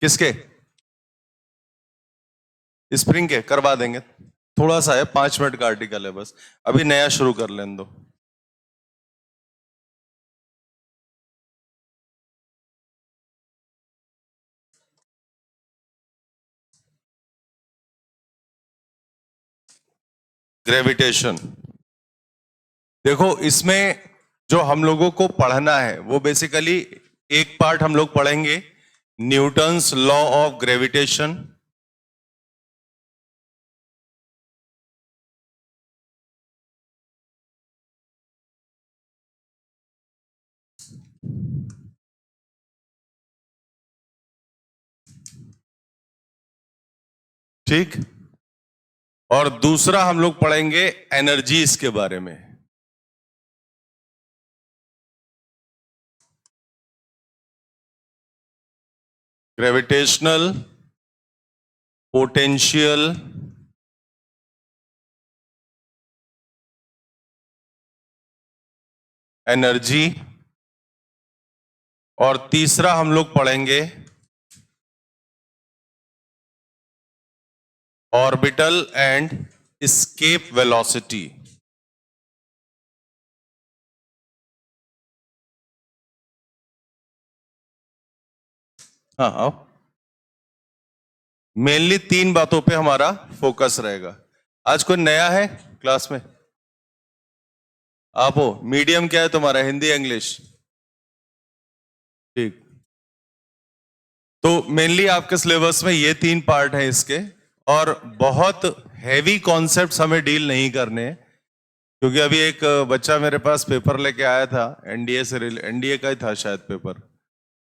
किसके? स्प्रिंग के करवा देंगे। थोड़ा सा है, 5 मिनट का आर्टिकल है बस, अभी नया शुरू कर लेने दो। ग्रेविटेशन। देखो इसमें जो हम लोगों को पढ़ना है वो बेसिकली एक पार्ट हम लोग पढ़ेंगे न्यूटन्स लॉ ऑफ ग्रेविटेशन। ठीक। और दूसरा हम लोग पढ़ेंगे एनर्जीज के बारे में। Gravitational potential energy. और तीसरा हम लोग पढ़ेंगे ऑर्बिटल एंड एस्केप वेलोसिटी। हाँ, मेनली 3 बातों पे हमारा फोकस रहेगा। आज कोई नया है क्लास में? आप हो? मीडियम क्या है तुम्हारा, हिंदी इंग्लिश? ठीक। तो मेनली आपके सिलेबस में ये 3 पार्ट हैं इसके, और बहुत हैवी कॉन्सेप्ट्स हमें डील नहीं करने हैं, क्योंकि अभी एक बच्चा मेरे पास पेपर लेके आया था, एनडीए का ही था शायद पेपर।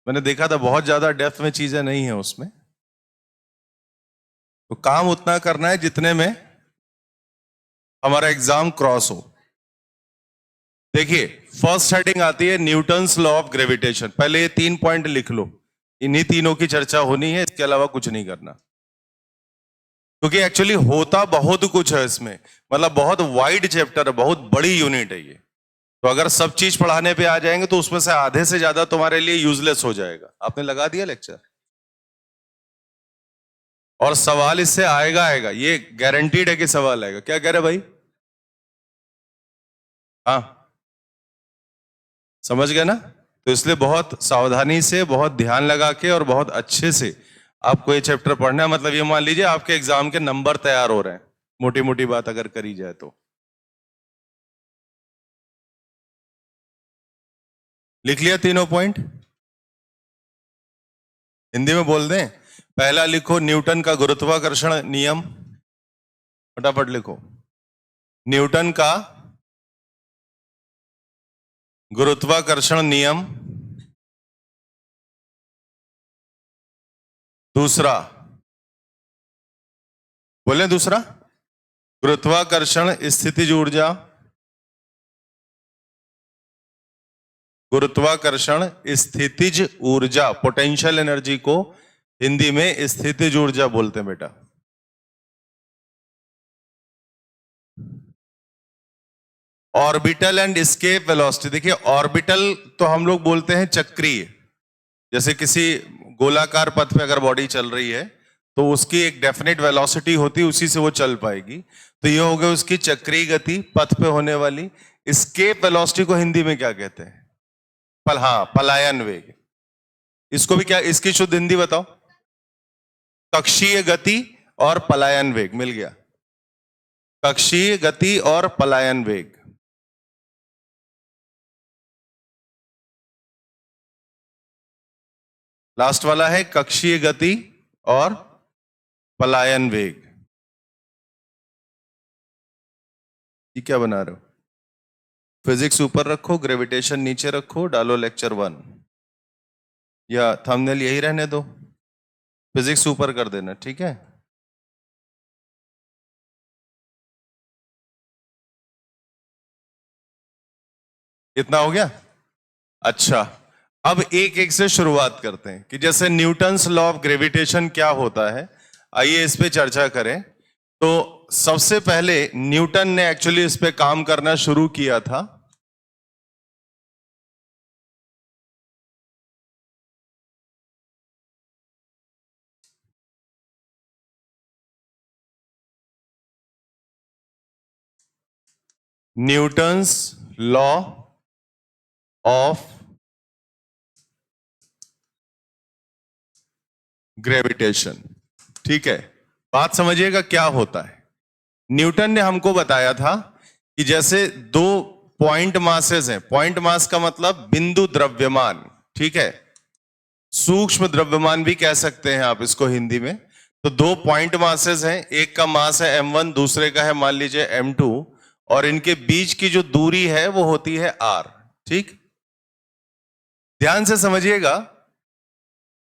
मैंने देखा था बहुत ज्यादा डेप्थ में चीजें नहीं है उसमें, तो काम उतना करना है जितने में हमारा एग्जाम क्रॉस हो। देखिए फर्स्ट हेडिंग आती है न्यूटन्स लॉ ऑफ ग्रेविटेशन। पहले ये 3 पॉइंट लिख लो, इन्हीं तीनों की चर्चा होनी है, इसके अलावा कुछ नहीं करना, क्योंकि एक्चुअली होता बहुत कुछ है इसमें, मतलब बहुत वाइड चैप्टर है, बहुत बड़ी यूनिट है ये। तो अगर सब चीज पढ़ाने पे आ जाएंगे तो उसमें से आधे से ज्यादा तुम्हारे लिए यूजलेस हो जाएगा। आपने लगा दिया लेक्चर, और सवाल इससे आएगा आएगा, ये गारंटीड है कि सवाल आएगा। क्या कह रहे भाई? हाँ, समझ गए ना? तो इसलिए बहुत सावधानी से, बहुत ध्यान लगा के और बहुत अच्छे से आपको ये चैप्टर पढ़ना है। मतलब ये मान लीजिए आपके एग्जाम के नंबर तैयार हो रहे हैं, मोटी मोटी बात अगर करी जाए तो। लिख लिया तीनों पॉइंट? हिंदी में बोल दें? पहला लिखो न्यूटन का गुरुत्वाकर्षण नियम, फटाफट लिखो। न्यूटन का गुरुत्वाकर्षण नियम। दूसरा, बोले दूसरा, गुरुत्वाकर्षण स्थितिज ऊर्जा। गुरुत्वाकर्षण स्थितिज ऊर्जा, पोटेंशियल एनर्जी को हिंदी में स्थितिज ऊर्जा बोलते हैं बेटा। Orbital and escape velocity. देखिए ऑर्बिटल तो हम लोग बोलते हैं चक्रीय, जैसे किसी गोलाकार पथ पे अगर बॉडी चल रही है तो उसकी एक डेफिनेट वेलोसिटी होती है, उसी से वो चल पाएगी। तो ये हो गया उसकी चक्रीय गति, पथ पे होने वाली। एस्केप वेलोसिटी को हिंदी में क्या कहते हैं? हाँ, पलायन वेग। इसको भी क्या, इसकी शुद्ध हिंदी बताओ? कक्षीय गति और पलायन वेग मिल गया। कक्षीय गति और पलायन वेग। लास्ट वाला है कक्षीय गति और पलायन वेग। ये क्या बना रहे हो? फिजिक्स ऊपर रखो, ग्रेविटेशन नीचे रखो, डालो लेक्चर 1, या थंबनेल यही रहने दो, फिजिक्स ऊपर कर देना, ठीक है? इतना हो गया? अच्छा, अब एक एक से शुरुआत करते हैं कि जैसे न्यूटन्स लॉ ऑफ ग्रेविटेशन क्या होता है, आइए इस पे चर्चा करें। तो सबसे पहले न्यूटन ने एक्चुअली इस पे काम करना शुरू किया था न्यूटन्स लॉ ऑफ ग्रेविटेशन। ठीक है, बात समझिएगा क्या होता है। न्यूटन ने हमको बताया था कि जैसे दो पॉइंट मासेस हैं, पॉइंट मास का मतलब बिंदु द्रव्यमान, ठीक है, सूक्ष्म द्रव्यमान भी कह सकते हैं आप इसको हिंदी में। तो दो पॉइंट मासेस हैं, एक का मास है m1, दूसरे का है मान लीजिए m2, और इनके बीच की जो दूरी है वो होती है r। ठीक, ध्यान से समझिएगा।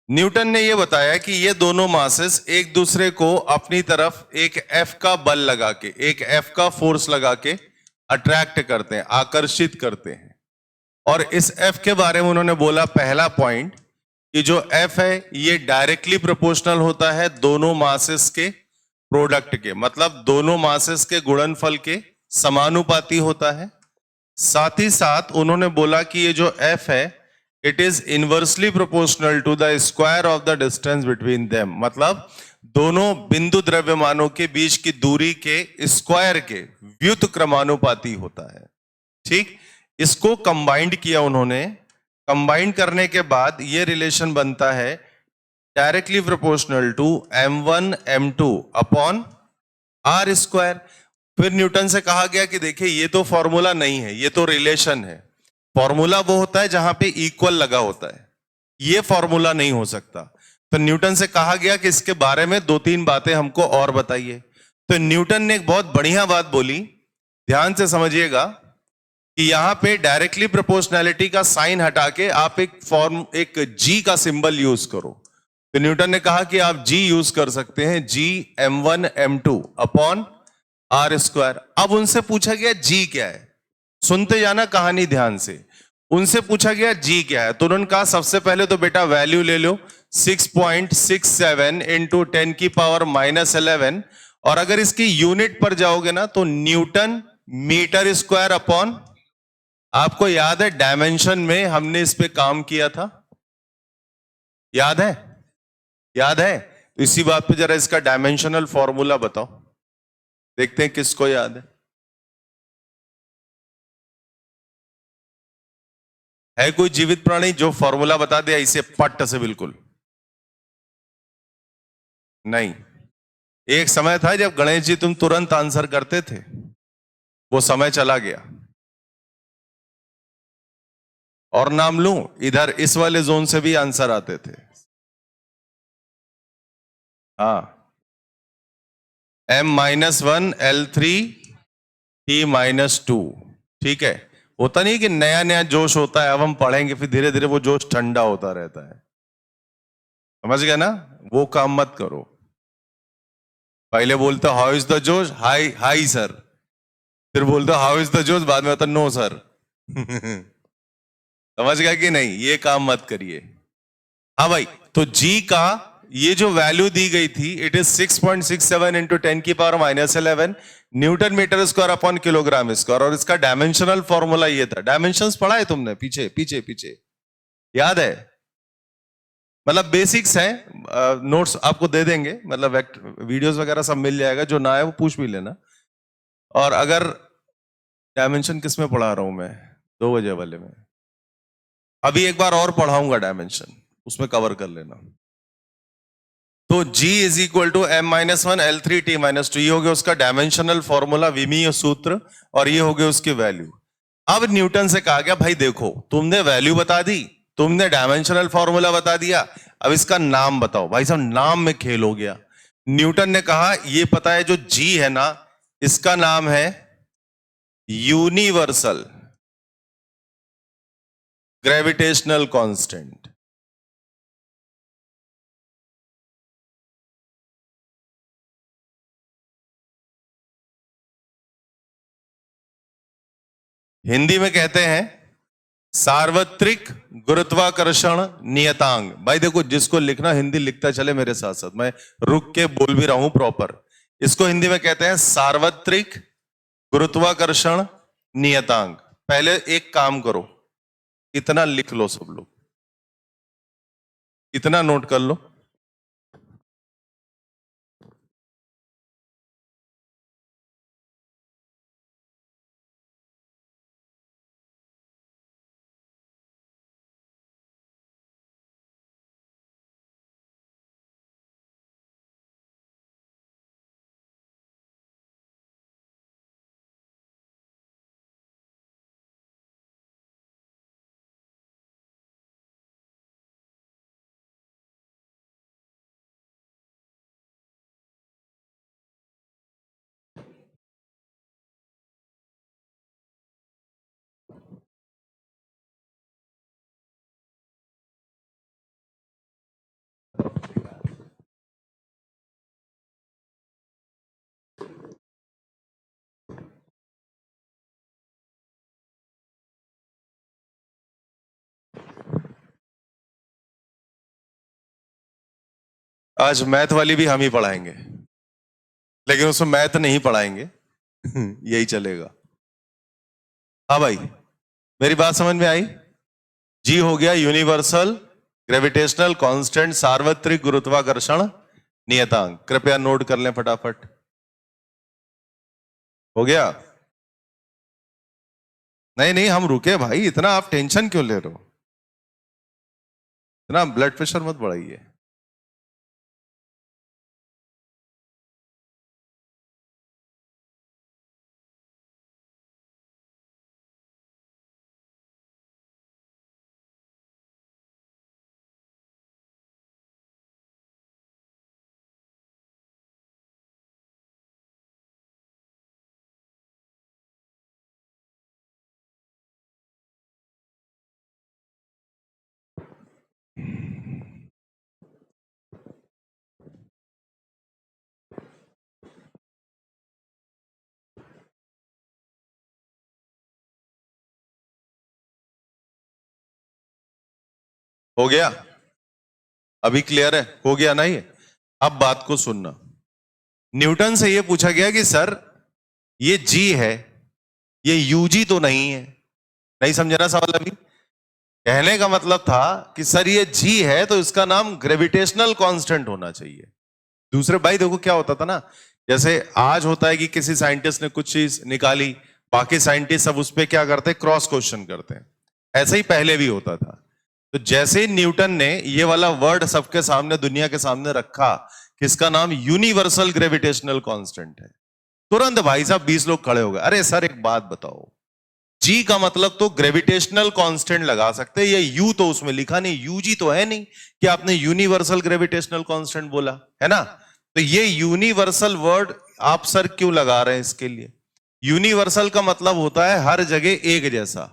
न्यूटन ने यह बताया कि ये दोनों मासेस एक दूसरे को अपनी तरफ एक F का बल लगा के, एक F का फोर्स लगा के अट्रैक्ट करते हैं, आकर्षित करते हैं। और इस F के बारे में उन्होंने बोला, पहला पॉइंट, कि जो F है ये डायरेक्टली प्रोपोर्शनल होता है दोनों मासेस के प्रोडक्ट के, मतलब दोनों मासेस के गुणनफल के समानुपाती होता है। साथ ही साथ उन्होंने बोला कि ये जो F है it is inversely proportional to the square of the distance between them, मतलब दोनों बिंदु द्रव्यमानों के बीच की दूरी के स्क्वायर के व्युत्क्रमानुपाती होता है। ठीक, इसको कंबाइंड किया उन्होंने। कंबाइंड करने के बाद ये रिलेशन बनता है directly proportional to m1 m2 upon r square. फिर न्यूटन से कहा गया कि देखिए ये तो फॉर्मूला नहीं है, ये तो रिलेशन है। फॉर्मूला वो होता है जहां पे इक्वल लगा होता है, ये फॉर्मूला नहीं हो सकता। तो न्यूटन से कहा गया कि इसके बारे में दो तीन बातें हमको और बताइए। तो न्यूटन ने एक बहुत बढ़िया बात बोली, ध्यान से समझिएगा, कि यहां पे डायरेक्टली प्रोपोर्शनैलिटी का साइन हटा के आप एक जी का सिंबल यूज करो। तो न्यूटन ने कहा कि आप जी यूज कर सकते हैं, जी m1 m2 upon r square. अब उनसे पूछा गया जी क्या है, सुनते जाना कहानी ध्यान से। उनसे पूछा गया जी क्या है, तो उन्होंने कहा सबसे पहले तो बेटा वैल्यू ले लो 6.67 इंटू 10⁻⁻11, और अगर इसकी यूनिट पर जाओगे ना तो न्यूटन मीटर स्क्वायर अपॉन, आपको याद है डायमेंशन में हमने इस पे काम किया था, याद है? याद है? तो इसी बात पे जरा इसका डायमेंशनल फॉर्मूला बताओ, देखते हैं किसको याद है कोई जीवित प्राणी जो फॉर्मूला बता दे इसे पट्ट से? बिल्कुल नहीं। एक समय था जब गणेश जी तुम तुरंत आंसर करते थे, वो समय चला गया। और नाम लूं, इधर इस वाले जोन से भी आंसर आते थे। हाँ, m-1 L3 T-2, ठीक है। होता नहीं कि नया नया जोश होता है, अब हम पढ़ेंगे फिर धीरे धीरे वो जोश ठंडा होता रहता है, समझ गए ना? वो काम मत करो। पहले बोलते हाउ इज द जोश, हाई हाई सर, फिर बोलते हाउ इज द जोश, बाद में होता नो सर। समझ गया कि नहीं? ये काम मत करिए। हाँ भाई, तो जी का ये जो वैल्यू दी गई थी it is 6.67 into 10⁻⁻11 Newton metre square upon kilogram square, और इसका डायमेंशनल फॉर्मूला ये था। डायमेंशंस पढ़ा है तुमने पीछे पीछे पीछे, याद है? मतलब बेसिक्स है, नोट्स आपको दे देंगे, मतलब वीडियोस वगैरह सब मिल जाएगा, जो ना है वो पूछ भी लेना। और अगर डायमेंशन किस में पढ़ा रहा हूं मैं, 2 बजे वाले में, अभी एक बार और पढ़ाऊंगा डायमेंशन, उसमें कवर कर लेना। तो G is equal to m-1 L3 T-2, ये हो गया उसका डायमेंशनल फॉर्मूला, विमीय सूत्र, और ये हो गया उसकी वैल्यू। अब न्यूटन से कहा गया भाई देखो तुमने वैल्यू बता दी, तुमने डायमेंशनल फॉर्मूला बता दिया, अब इसका नाम बताओ। भाई साहब नाम में खेल हो गया। न्यूटन ने कहा ये पता है जो G है ना, इसका नाम है यूनिवर्सल ग्रेविटेशनल कांस्टेंट। हिंदी में कहते हैं सार्वत्रिक गुरुत्वाकर्षण नियतांक। भाई देखो, जिसको लिखना हिंदी लिखता चले मेरे साथ साथ, मैं रुक के बोल भी रहा हूं प्रॉपर। इसको हिंदी में कहते हैं सार्वत्रिक गुरुत्वाकर्षण नियतांक। पहले एक काम करो, इतना लिख लो सब लोग, इतना नोट कर लो। आज मैथ वाली भी हम ही पढ़ाएंगे, लेकिन उसमें मैथ नहीं पढ़ाएंगे। यही चलेगा। हाँ भाई, मेरी बात समझ में आई? जी हो गया यूनिवर्सल ग्रेविटेशनल कांस्टेंट, सार्वत्रिक गुरुत्वाकर्षण नियतांक। कृपया नोट कर लें फटाफट। हो गया? नहीं नहीं, हम रुके भाई, इतना आप टेंशन क्यों ले रहे हो? इतना ब्लड प्रेशर मत बढ़ाइए। हो गया? अभी क्लियर है? हो गया ना ये? अब बात को सुनना। न्यूटन से ये पूछा गया कि सर ये जी है, ये यूजी तो नहीं है। नहीं समझे ना सवाल अभी? कहने का मतलब था कि सर ये जी है तो इसका नाम ग्रेविटेशनल कांस्टेंट होना चाहिए। दूसरे भाई देखो क्या होता था ना, जैसे आज होता है कि किसी साइंटिस्ट ने कुछ चीज निकाली, बाकी साइंटिस्ट सब उस पर क्या करते हैं, क्रॉस क्वेश्चन करते हैं। ऐसे ही पहले भी होता था। तो जैसे ही न्यूटन ने ये वाला वर्ड सबके सामने, दुनिया के सामने रखा कि इसका नाम यूनिवर्सल ग्रेविटेशनल कांस्टेंट है, तुरंत भाई साहब 20 लोग खड़े हो गए। अरे सर एक बात बताओ, जी का मतलब तो ग्रेविटेशनल कांस्टेंट लगा सकते हैं, ये यू तो उसमें लिखा नहीं, यू जी तो है नहीं कि आपने यूनिवर्सल ग्रेविटेशनल कांस्टेंट बोला है ना। तो ये यूनिवर्सल वर्ड आप सर क्यों लगा रहे हैं इसके लिए? यूनिवर्सल का मतलब होता है हर जगह एक जैसा,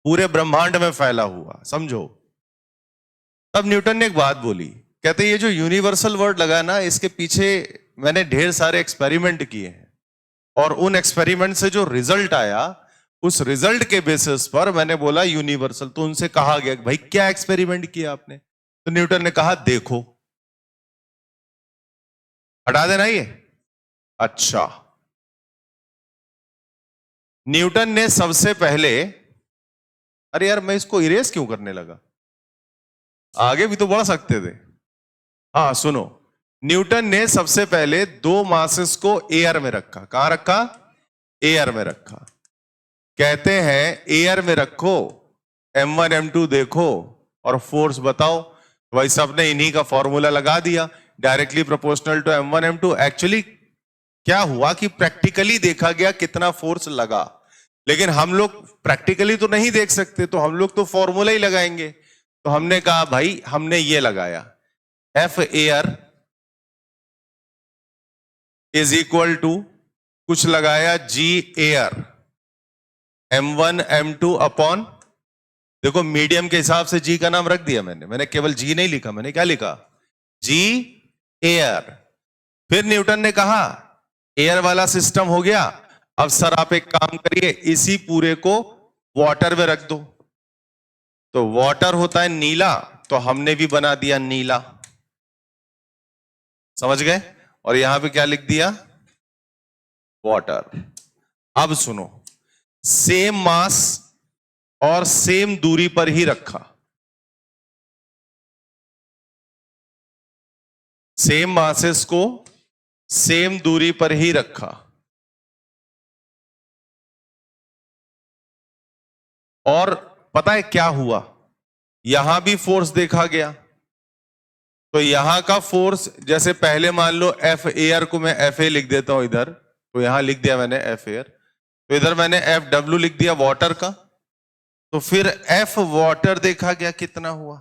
पूरे ब्रह्मांड में फैला हुआ, समझो। तब न्यूटन ने एक बात बोली, कहते ये जो यूनिवर्सल वर्ड लगा है ना, इसके पीछे मैंने ढेर सारे एक्सपेरिमेंट किए हैं, और उन एक्सपेरिमेंट से जो रिजल्ट आया, उस रिजल्ट के बेसिस पर मैंने बोला यूनिवर्सल। तो उनसे कहा गया भाई क्या एक्सपेरिमेंट किया आपने? तो न्यूटन ने कहा देखो। हटा देना ये। अच्छा, न्यूटन ने सबसे पहले, अरे यार मैं इसको इरेज क्यों करने लगा, आगे भी तो बढ़ सकते थे। हाँ सुनो, न्यूटन ने सबसे पहले दो मासेस को एयर में रखा। कहां रखा? एयर में रखा। कहते हैं एयर में रखो, M1 M2 देखो और फोर्स बताओ। भाई साहब ने इन्हीं का फॉर्मूला लगा दिया, directly proportional to M1 M2। Actually क्या हुआ कि प्रैक्टिकली देखा गया कितना फोर्स लगा, लेकिन हम लोग प्रैक्टिकली तो नहीं देख सकते, तो हम लोग तो फॉर्मूला ही लगाएंगे। तो हमने कहा भाई हमने ये लगाया, F air is equal to, कुछ लगाया G air, M1 M2 upon, देखो मीडियम के हिसाब से जी का नाम रख दिया मैंने केवल जी नहीं लिखा, मैंने क्या लिखा? जी एयर। फिर न्यूटन ने कहा एयर वाला सिस्टम हो गया, अब सर आप एक काम करिए, इसी पूरे को वाटर में रख दो। तो वाटर होता है नीला, तो हमने भी बना दिया नीला, समझ गए? और यहां पे क्या लिख दिया? वाटर। अब सुनो, सेम मास और सेम दूरी पर ही रखा, सेम मासेस को सेम दूरी पर ही रखा, और पता है क्या हुआ? यहां भी फोर्स देखा गया। तो यहां का फोर्स, जैसे पहले मान लो एफ एयर को मैं एफ ए लिख देता हूं इधर, तो यहां लिख दिया मैंने एफ एयर, तो इधर मैंने एफ डब्ल्यू लिख दिया वाटर का। तो फिर एफ वाटर देखा गया कितना हुआ,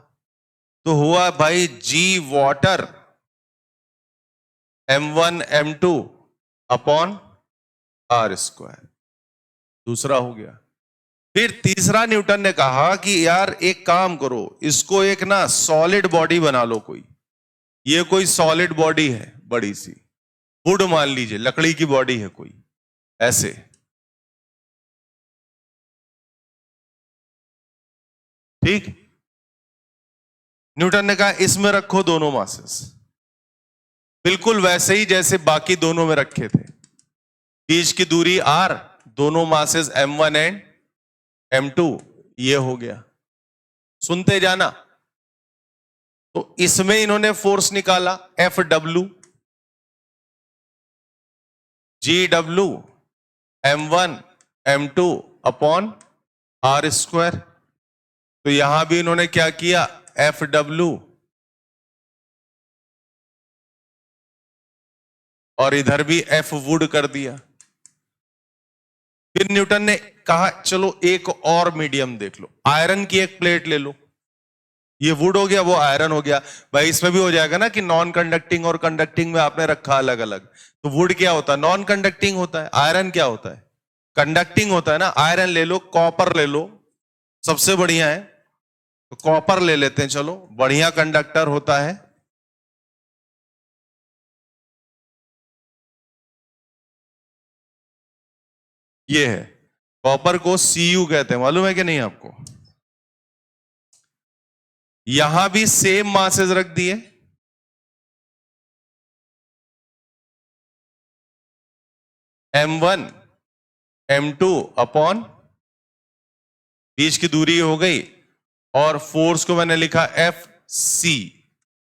तो हुआ भाई G water M1 M2 upon R square. दूसरा हो गया। फिर तीसरा न्यूटन ने कहा कि यार एक काम करो, इसको एक ना सॉलिड बॉडी बना लो कोई। ये कोई सॉलिड बॉडी है बड़ी सी, वुड मान लीजिए, लकड़ी की बॉडी है कोई, ऐसे। ठीक, न्यूटन ने कहा इसमें रखो दोनों मासेस, बिल्कुल वैसे ही जैसे बाकी दोनों में रखे थे। बीच की दूरी r, दोनों मासेस m1 एंड m2, ये हो गया। सुनते जाना। तो इसमें इन्होंने फोर्स निकाला Fw, Gw, m1 m2 upon r square. तो यहां भी इन्होंने क्या किया, Fw, और इधर भी F वुड कर दिया। फिर न्यूटन ने कहा चलो एक और मीडियम देख लो, आयरन की एक प्लेट ले लो। ये वुड हो गया, वो आयरन हो गया। भाई इसमें भी हो जाएगा ना कि नॉन कंडक्टिंग और कंडक्टिंग में आपने रखा अलग अलग। तो वुड क्या होता है, नॉन कंडक्टिंग होता है। आयरन क्या होता है, कंडक्टिंग होता है ना। आयरन ले लो, कॉपर ले लो, सबसे बढ़िया है। तो कॉपर ले लेते हैं, चलो बढ़िया कंडक्टर होता है। ये है कॉपर को Cu कहते हैं, मालूम है कि नहीं आपको। यहां भी सेम मासेस रख दिए, m1 m2 अपॉन, बीच की दूरी हो गई, और फोर्स को मैंने लिखा Fc।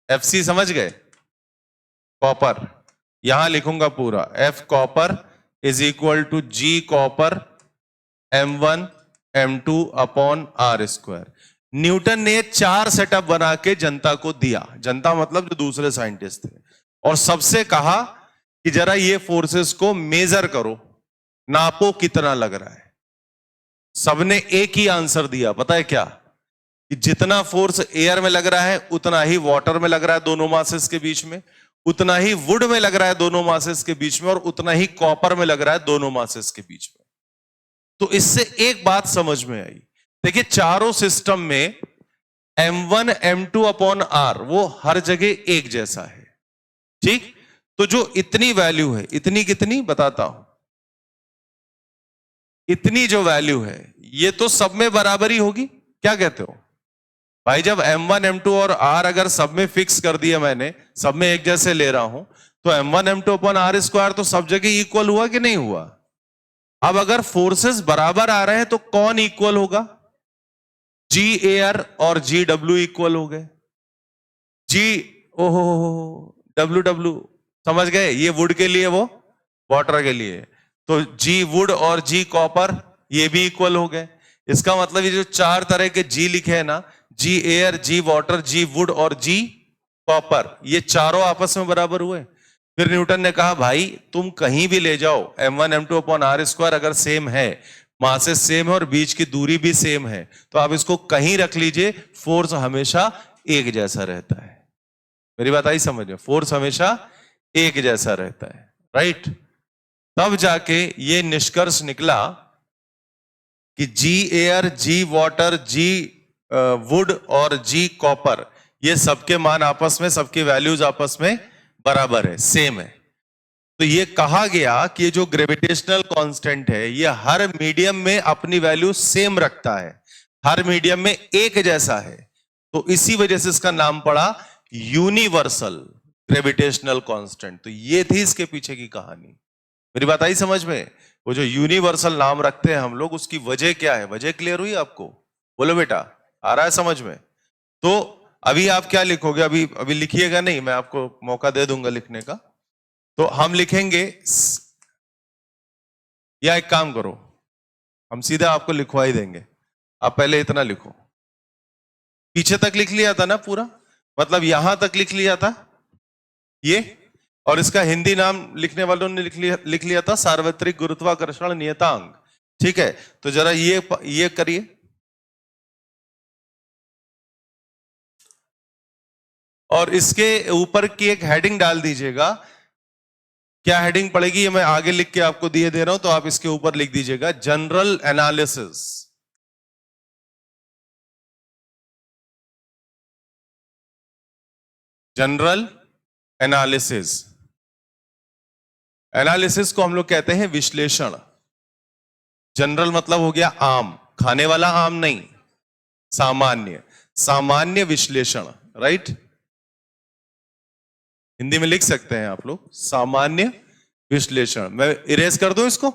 Fc समझ गए, कॉपर। यहां लिखूंगा पूरा, F copper is equal to G copper m1 m2 upon r square. Newton ने 4 सेटअप बना के जनता को दिया, जनता मतलब जो दूसरे साइंटिस्ट थे, और सबसे कहा कि जरा ये फोर्सेस को मेजर करो, नापो कितना लग रहा है। सबने एक ही आंसर दिया, पता है क्या, कि जितना फोर्स एयर में लग रहा है उतना ही वाटर में लग रहा है दोनों मासेस के बीच में, उतना ही वुड में लग रहा है दोनों मासेस के बीच में, और उतना ही कॉपर में लग रहा है दोनों मासेस के बीच में। तो इससे एक बात समझ में आई, देखिए चारों सिस्टम में m1 m2 अपॉन r वो हर जगह एक जैसा है, ठीक। तो जो इतनी वैल्यू है, इतनी कितनी बताता हूं, इतनी जो वैल्यू है ये तो सब में बराबर ही होगी, क्या कहते हो भाई। जब m1 m2 और r अगर सब में फिक्स कर दिया मैंने, सब में एक जैसे ले रहा हूं, तो m1 m2 upon r square तो सब जगह इक्वल हुआ कि नहीं हुआ। अब अगर फोर्सेस बराबर आ रहे हैं तो कौन इक्वल होगा, जी एयर और जी डब्ल्यू इक्वल हो गए। जी ओहो डब्ल्यू डब्ल्यू, समझ गए, ये वुड के लिए, वो वाटर के लिए। तो जी वुड और जी कॉपर ये भी इक्वल हो गए। इसका मतलब ये जो 4 तरह के जी लिखे हैं ना, G air, G water, G wood और जी कॉपर, ये चारों आपस में बराबर हुए। फिर न्यूटन ने कहा भाई तुम कहीं भी ले जाओ, m1 m2 upon r square अगर सेम है, मासेस सेम है और बीच की दूरी भी सेम है, तो आप इसको कहीं रख लीजिए, फोर्स हमेशा एक जैसा रहता है। मेरी बात आई समझ में, फोर्स हमेशा एक जैसा रहता है, राइट। तब जाके ये निष्कर्ष निकला कि G air, G water, G wood और जी कॉपर, ये सबके मान आपस में, सबकी वैल्यूज आपस में बराबर है, सेम है। तो ये कहा गया कि ये जो ग्रेविटेशनल कांस्टेंट है ये हर मीडियम में अपनी वैल्यू सेम रखता है, हर मीडियम में एक जैसा है। तो इसी वजह से इसका नाम पड़ा यूनिवर्सल ग्रेविटेशनल कांस्टेंट। तो ये थी इसके पीछे की कहानी। मेरी बात आई समझ में। वो जो यूनिवर्सल नाम रखते हैं हम लोग, उसकी वजह क्या है, वजह क्लियर हुई आपको, बोलो बेटा, आ रहा है समझ में। तो अभी आप क्या लिखोगे, अभी लिखिएगा नहीं, मैं आपको मौका दे दूंगा लिखने का। तो हम लिखेंगे, या एक काम करो, हम सीधा आपको लिखवा ही देंगे। आप पहले इतना लिखो, पीछे तक लिख लिया था ना पूरा, मतलब यहां तक लिख लिया था ये, और इसका हिंदी नाम लिखने वालों ने लिख लिया था सार्वत्रिक गुरुत्वाकर्षण नियतांक, ठीक है। तो जरा ये करिए, और इसके ऊपर की एक हेडिंग डाल दीजिएगा। क्या हेडिंग पड़ेगी ये मैं आगे लिख के आपको दिए दे रहा हूं, तो आप इसके ऊपर लिख दीजिएगा general analysis. General analysis, analysis को हम लोग कहते हैं विश्लेषण। जनरल मतलब हो गया आम, खाने वाला आम नहीं, सामान्य, सामान्य विश्लेषण, राइट। हिंदी में लिख सकते हैं आप लोग, सामान्य विश्लेषण। मैं इरेज कर दूं इसको?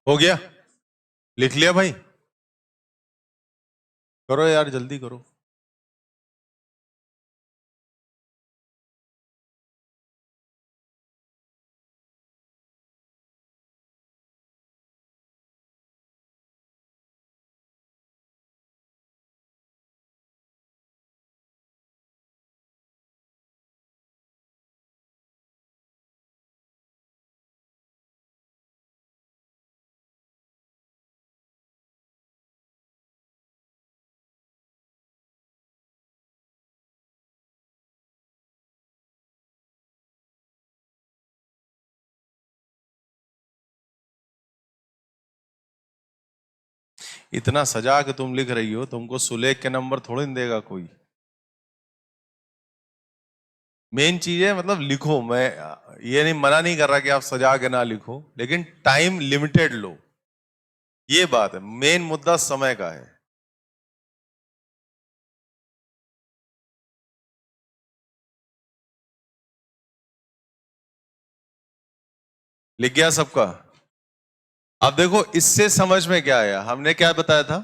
हो गया? लिख लिया भाई? करो यार, जल्दी करो। इतना सजा के तुम लिख रही हो, तुमको सुलेख के नंबर थोड़ी न देगा कोई। मेन चीज है मतलब लिखो। मैं ये नहीं मना नहीं कर रहा कि आप सजा के ना लिखो, लेकिन टाइम लिमिटेड लो। ये बात है, मेन मुद्दा समय का है। लिख गया सबका? अब देखो इससे समझ में क्या आया। हमने क्या बताया था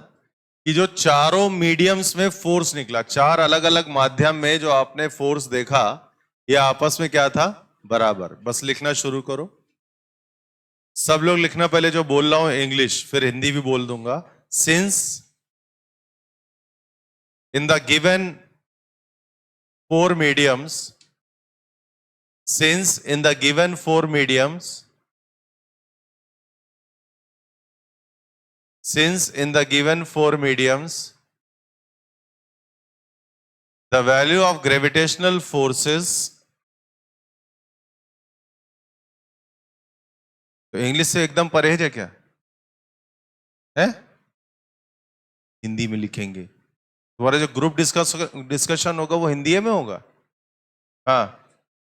कि जो चारों मीडियम्स में फोर्स निकला, चार अलग अलग माध्यम में जो आपने फोर्स देखा, ये आपस में क्या था? बराबर। बस लिखना शुरू करो। सब लोग लिखना। पहले जो बोल रहा हूं इंग्लिश, फिर हिंदी भी बोल दूंगा। Since in the given four mediums, since in the given four mediums, since in the given four mediums, the value of gravitational forces, तो इंग्लिश से एकदम परहेज है क्या है? हिंदी में लिखेंगे। तुम्हारा जो ग्रुप डिस्कशन होगा वो हिंदी में होगा? हाँ,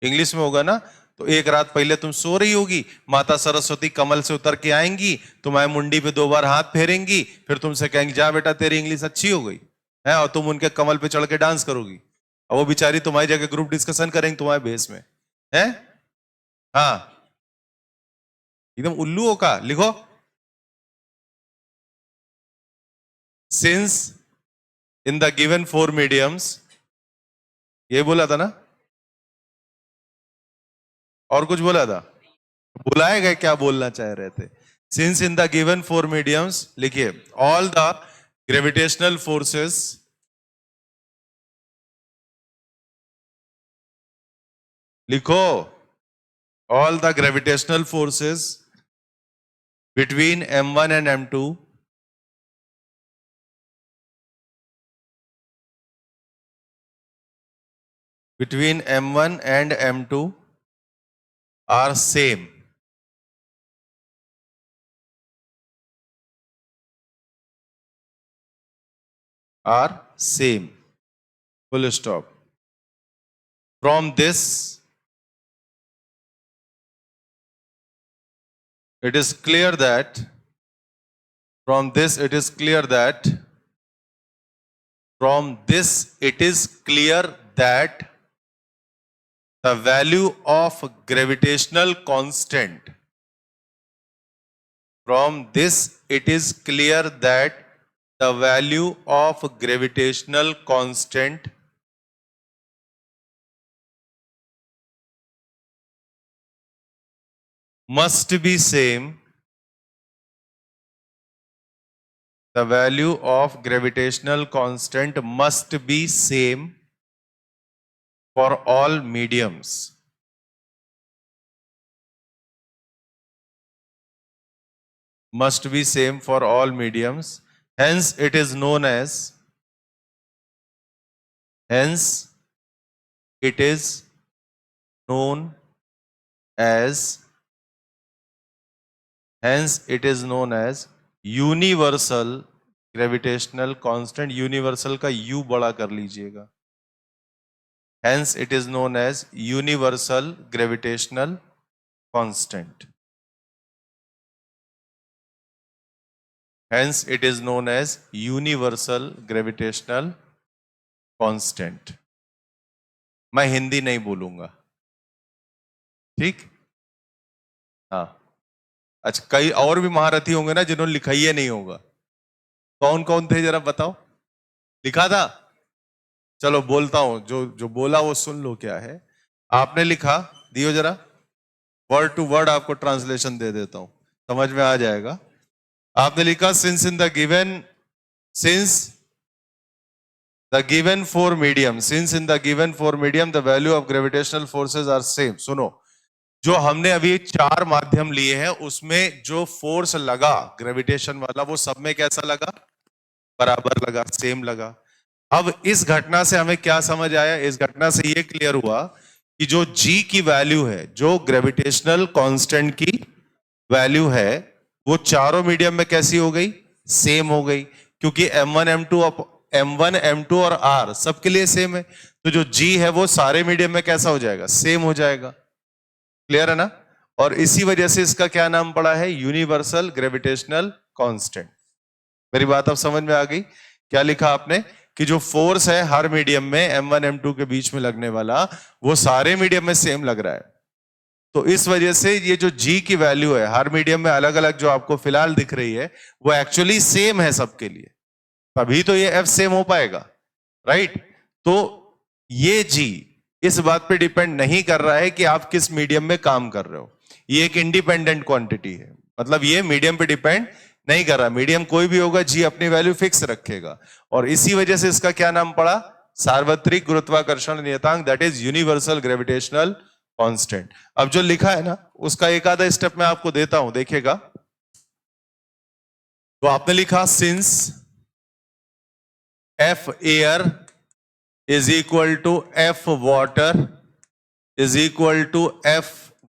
इंग्लिश में होगा ना। तो एक रात पहले तुम सो रही होगी, माता सरस्वती कमल से उतर के आएंगी, तुम्हारी मुंडी पे 2 बार हाथ फेरेंगी, फिर तुमसे कहेंगी जा बेटा तेरी इंग्लिश अच्छी हो गई है, और तुम उनके कमल पे चढ़ के डांस करोगी, और वो बेचारी तुम्हारी जगह ग्रुप डिस्कशन करेंगे तुम्हारे बेस में है। हाँ, एकदम उल्लू हो का लिखो। Since in the given 4 mediums, ये बोला था ना, और कुछ बोला था, बुलाए गए क्या बोलना चाह रहे थे। Since in the given 4 mediums, लिखिए ऑल द ग्रेविटेशनल फोर्सेस लिखो, all the gravitational forces between m1 and m2 between m1 and m2 are same. Are same. Full stop. From this, it is clear that, from this it is clear that, from this it is clear that the value of gravitational constant, from this it is clear that the value of gravitational constant must be same, the value of gravitational constant must be same for all mediums. Must be same for all mediums. Hence it is known as, hence it is known as, hence it is known as universal gravitational constant. universal का u बड़ा कर लीजिएगा. Hence it is known as universal gravitational constant. Hence it is known as universal gravitational constant. मैं हिंदी नहीं बोलूंगा, ठीक? हाँ, अच्छा कई और भी महारथी होंगे ना जिन्होंने लिखा ही नहीं होगा. कौन कौन थे जरा बताओ, लिखा था? चलो बोलता हूं, जो जो बोला वो सुन लो. क्या है आपने लिखा, दियो जरा, वर्ड टू वर्ड आपको ट्रांसलेशन दे देता हूं, समझ में आ जाएगा. आपने लिखा since in the given, since the given 4 medium, since in the given 4 medium the value of gravitational forces are same. सुनो, जो हमने अभी 4 माध्यम लिए हैं उसमें जो फोर्स लगा ग्रेविटेशन वाला, वो सब में कैसा लगा? बराबर लगा, सेम लगा. अब इस घटना से हमें क्या समझ आया? इस घटना से ये क्लियर हुआ कि जो g की वैल्यू है, जो ग्रेविटेशनल कांस्टेंट की वैल्यू है, वो चारों मीडियम में कैसी हो गई? सेम हो गई, क्योंकि m1 m2 और r सबके लिए सेम है. तो जो g है वो सारे मीडियम में कैसा हो जाएगा? सेम हो जाएगा. क्लियर है ना? और इसी वजह से इसका क्या नाम पड़ा है? Universal gravitational constant. मेरी बात अब समझ में आ गई? क्या लिखा आपने कि जो फोर्स है हर मीडियम में m1 m2 के बीच में लगने वाला, वो सारे मीडियम में सेम लग रहा है. तो इस वजह से ये जो g की वैल्यू है हर मीडियम में अलग अलग जो आपको फिलहाल दिख रही है, वो एक्चुअली सेम है सबके लिए, तभी तो ये f सेम हो पाएगा, राइट? तो ये g इस बात पे डिपेंड नहीं कर रहा है कि आप किस मीडियम में काम कर रहे हो. ये एक इंडिपेंडेंट क्वांटिटी है, मतलब ये मीडियम पे डिपेंड नहीं कर रहा. मीडियम कोई भी होगा, g अपनी वैल्यू फिक्स रखेगा, और इसी वजह से इसका क्या नाम पड़ा? सार्वत्रिक गुरुत्वाकर्षण नियतांक, that is universal gravitational constant. अब जो लिखा है ना, उसका एक आधा स्टेप मैं आपको देता हूं, देखिएगा. तो आपने लिखा since F air is equal to F water is equal to F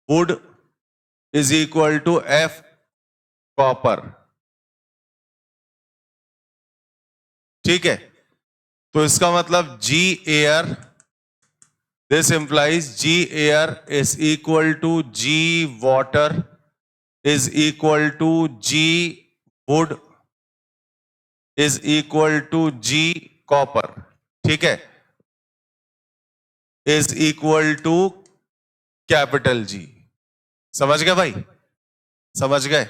wood is equal to F copper. ठीक है? तो इसका मतलब G air This implies G air is equal to G water is equal to G wood is equal to G copper. ठीक है, is equal to capital G. समझ गए भाई? समझ गए?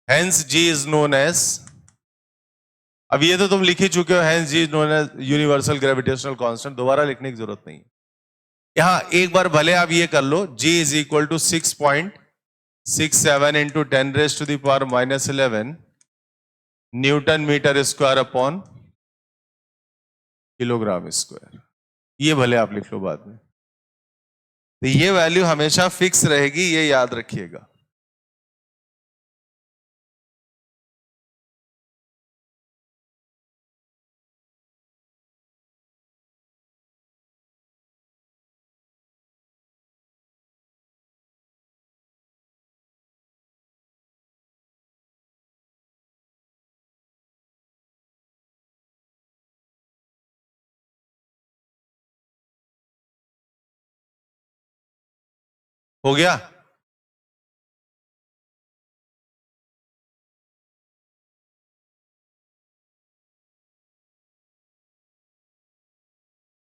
Hence G is known as, अब ये तो तुम लिख ही चुके हो, hence G is known as universal gravitational constant, दोबारा लिखने की जरूरत नहीं है. यहां एक बार भले आप ये कर लो, G is equal to 6.67 into 10 raised to the power minus 11 Newton metre square upon kilogram square. ये भले आप लिख लो बाद में, तो ये वैल्यू हमेशा फिक्स रहेगी, ये याद रखिएगा. हो गया?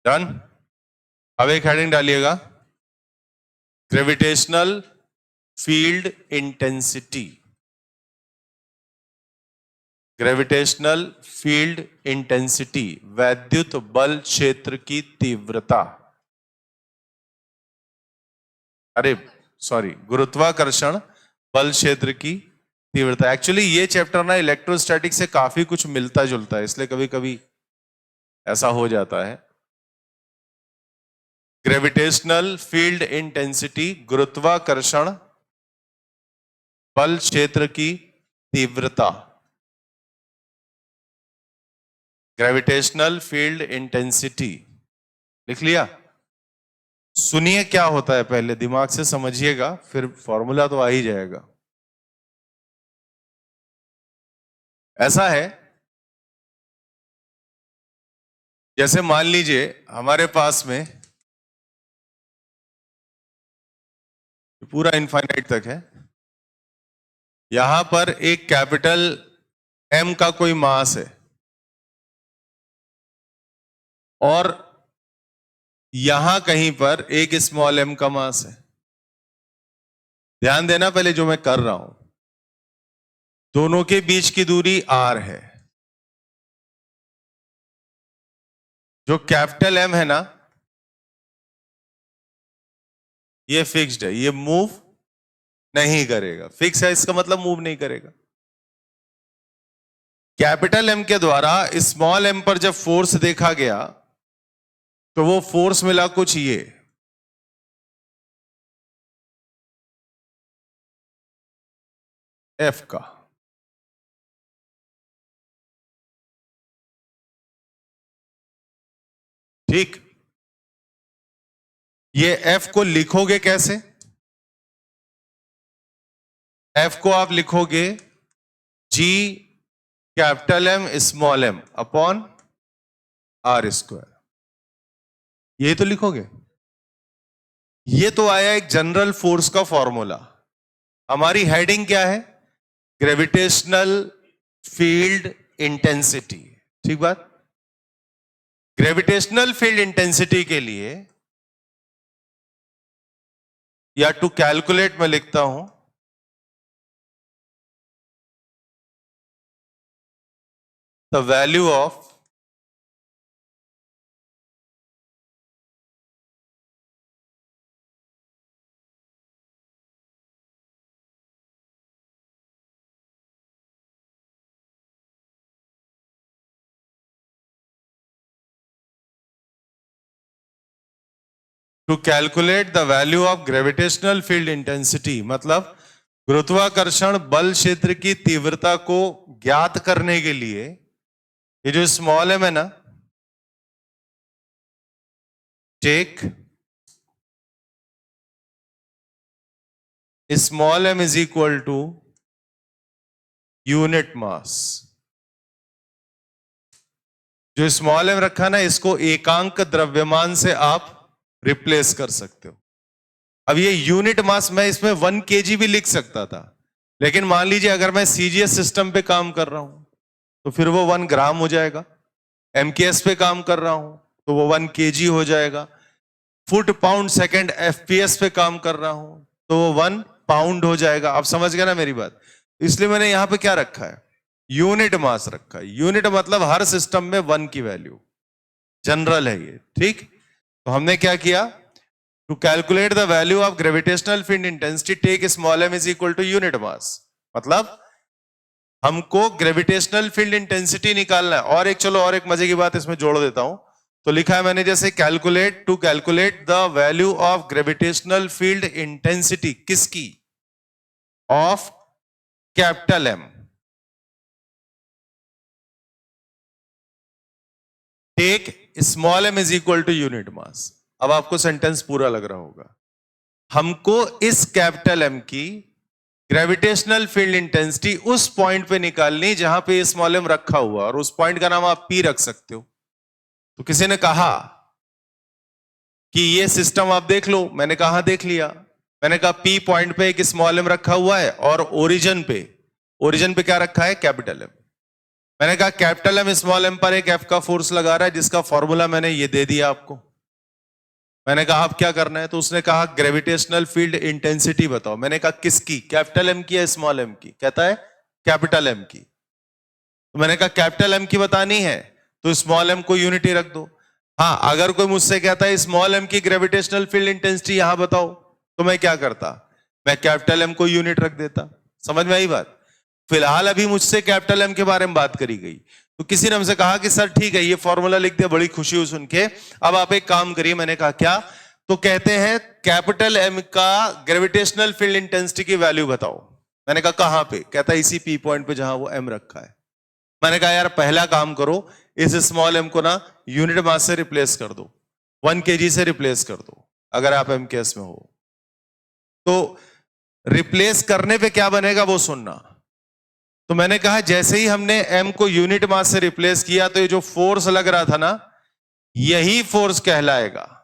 डन. अब एक हेडिंग डालिएगा, gravitational field intensity. Gravitational field intensity, वैद्युत बल क्षेत्र की तीव्रता. अरे सॉरी, गुरुत्वाकर्षण बल क्षेत्र की तीव्रता. एक्चुअली ये चैप्टर ना इलेक्ट्रोस्टैटिक से काफी कुछ मिलता जुलता है, इसलिए कभी कभी ऐसा हो जाता है. ग्रेविटेशनल फील्ड इंटेंसिटी, गुरुत्वाकर्षण बल क्षेत्र की तीव्रता. ग्रेविटेशनल फील्ड इंटेंसिटी लिख लिया? सुनिए क्या होता है, पहले दिमाग से समझिएगा, फिर फॉर्मूला तो आ ही जाएगा. ऐसा है जैसे मान लीजिए हमारे पास में पूरा इनफाइनाइट तक है, यहां पर एक कैपिटल M का कोई मास है और यहां कहीं पर एक स्मॉल m का मास है. ध्यान देना पहले जो मैं कर रहा हूं, दोनों के बीच की दूरी r है. जो कैपिटल M है ना, ये फिक्स्ड है, ये मूव नहीं करेगा. फिक्स है इसका मतलब मूव नहीं करेगा. कैपिटल M के द्वारा स्मॉल m पर जब फोर्स देखा गया तो वो फोर्स मिला कुछ ये, F का. ठीक, ये F को लिखोगे कैसे? F को आप लिखोगे G capital M small m upon R square. ये तो लिखोगे. ये तो आया एक जनरल फोर्स का फॉर्मूला. हमारी हेडिंग क्या है? Gravitational field intensity. ठीक बात. ग्रेविटेशनल फील्ड इंटेंसिटी के लिए या टू कैलकुलेट मैं लिखता हूं the value of to calculate the value of gravitational field intensity, मतलब गुरुत्वाकर्षण बल क्षेत्र की तीव्रता को ज्ञात करने के लिए ये जो स्मॉल m है ना, take small m is equal to unit mass. जो स्मॉल m रखा ना, इसको एकांक द्रव्यमान से आप रिप्लेस कर सकते हो। अब ये यूनिट मास मैं इसमें 1 kg भी लिख सकता था, लेकिन मान लीजिए अगर मैं सीजीएस सिस्टम पे काम कर रहा हूं तो फिर वो 1 ग्राम हो जाएगा। एमकेएस पे काम कर रहा हूं तो वो 1 kg हो जाएगा। फुट पाउंड सेकंड एफपीएस पे काम कर रहा हूं तो वो 1 पाउंड हो जाएगा। आप समझ गए ना मेरी बात? इसलिए मैंने यहां पे क्या रखा है, यूनिट मास रखा है। यूनिट मतलब हर सिस्टम में 1 की वैल्यू, जनरल है ये, ठीक। तो हमने क्या किया, to calculate the value of gravitational field intensity take small M is equal to unit mass. मतलब हमको ग्रेविटेशनल फील्ड इंटेंसिटी निकालना है। और एक मजे की बात इसमें जोड़ देता हूं, तो लिखा है मैंने जैसे calculate, to calculate the value of gravitational field intensity, किसकी, of capital M, take small M is equal to unit mass. अब आपको सेंटेंस पूरा लग रहा होगा। हमको इस कैपिटल एम की ग्रेविटेशनल फील्ड इंटेंसिटी उस पॉइंट पे निकालनी जहां पे स्मॉल एम रखा हुआ, और उस पॉइंट का नाम आप पी रख सकते हो। तो किसी ने कहा कि ये सिस्टम आप देख लो, मैंने कहा देख लिया। मैंने कहा पी पॉइंट पे एक स्मॉल एम रखा हुआ है और ओरिजिन पे क्या रखा है, कैपिटल एम। मैंने कहा कैपिटल एम स्मॉल एम पर एक एफ का फोर्स लगा रहा है, जिसका फॉर्मूला मैंने ये दे दिया आपको। मैंने कहा आप क्या करना है, तो उसने कहा ग्रेविटेशनल फील्ड इंटेंसिटी बताओ। मैंने कहा किसकी, कैपिटल एम की या स्मॉल एम की? कहता है कैपिटल एम की। तो मैंने कहा कैपिटल एम की बतानी है तो स्मॉल एम को यूनिटी रख दो। हाँ, अगर कोई मुझसे कहता है स्मॉल एम की ग्रेविटेशनल फील्ड इंटेंसिटी यहां बताओ, तो मैं क्या करता, मैं कैपिटल एम को यूनिट रख देता। समझ में आई बात? फिलहाल अभी मुझसे कैपिटल एम के बारे में बात करी गई, तो किसी ने हमसे कहा कि सर ठीक है ये फॉर्मूला लिख दिया, बड़ी खुशी हुई सुन के, अब आप एक काम करिए। मैंने कहा क्या? तो कहते हैं कैपिटल एम का ग्रेविटेशनल फील्ड इंटेंसिटी की वैल्यू बताओ। मैंने कहा कहां पे? कहता है इसी पी पॉइंट पे जहां वो एम रखा है। मैंने कहा यार पहला काम करो, इस स्मॉल एम को ना यूनिट मास से रिप्लेस कर दो, 1 kg से रिप्लेस कर दो अगर आप एम केस में हो। तो रिप्लेस करने पे क्या बनेगा वो सुनना। तो मैंने कहा जैसे ही हमने एम को यूनिट मास से रिप्लेस किया तो ये जो फोर्स लग रहा था ना, यही फोर्स कहलाएगा।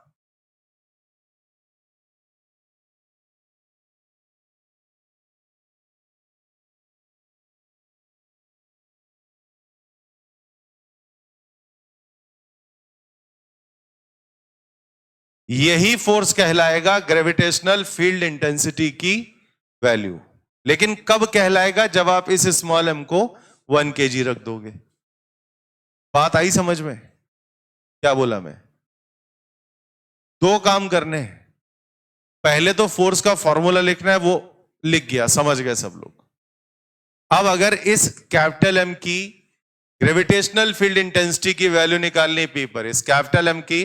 यही फोर्स कहलाएगा ग्रेविटेशनल फील्ड इंटेंसिटी की वैल्यू। लेकिन कब कहलाएगा? जब आप इस स्मॉल एम को 1 kg रख दोगे। बात आई समझ में? क्या बोला मैं? दो काम करने हैं। पहले तो फोर्स का फॉर्मूला लिखना है, वो लिख गया, समझ गए सब लोग। अब अगर इस कैपिटल एम की ग्रेविटेशनल फील्ड इंटेंसिटी की वैल्यू निकालनी पी पर, इस कैपिटल एम की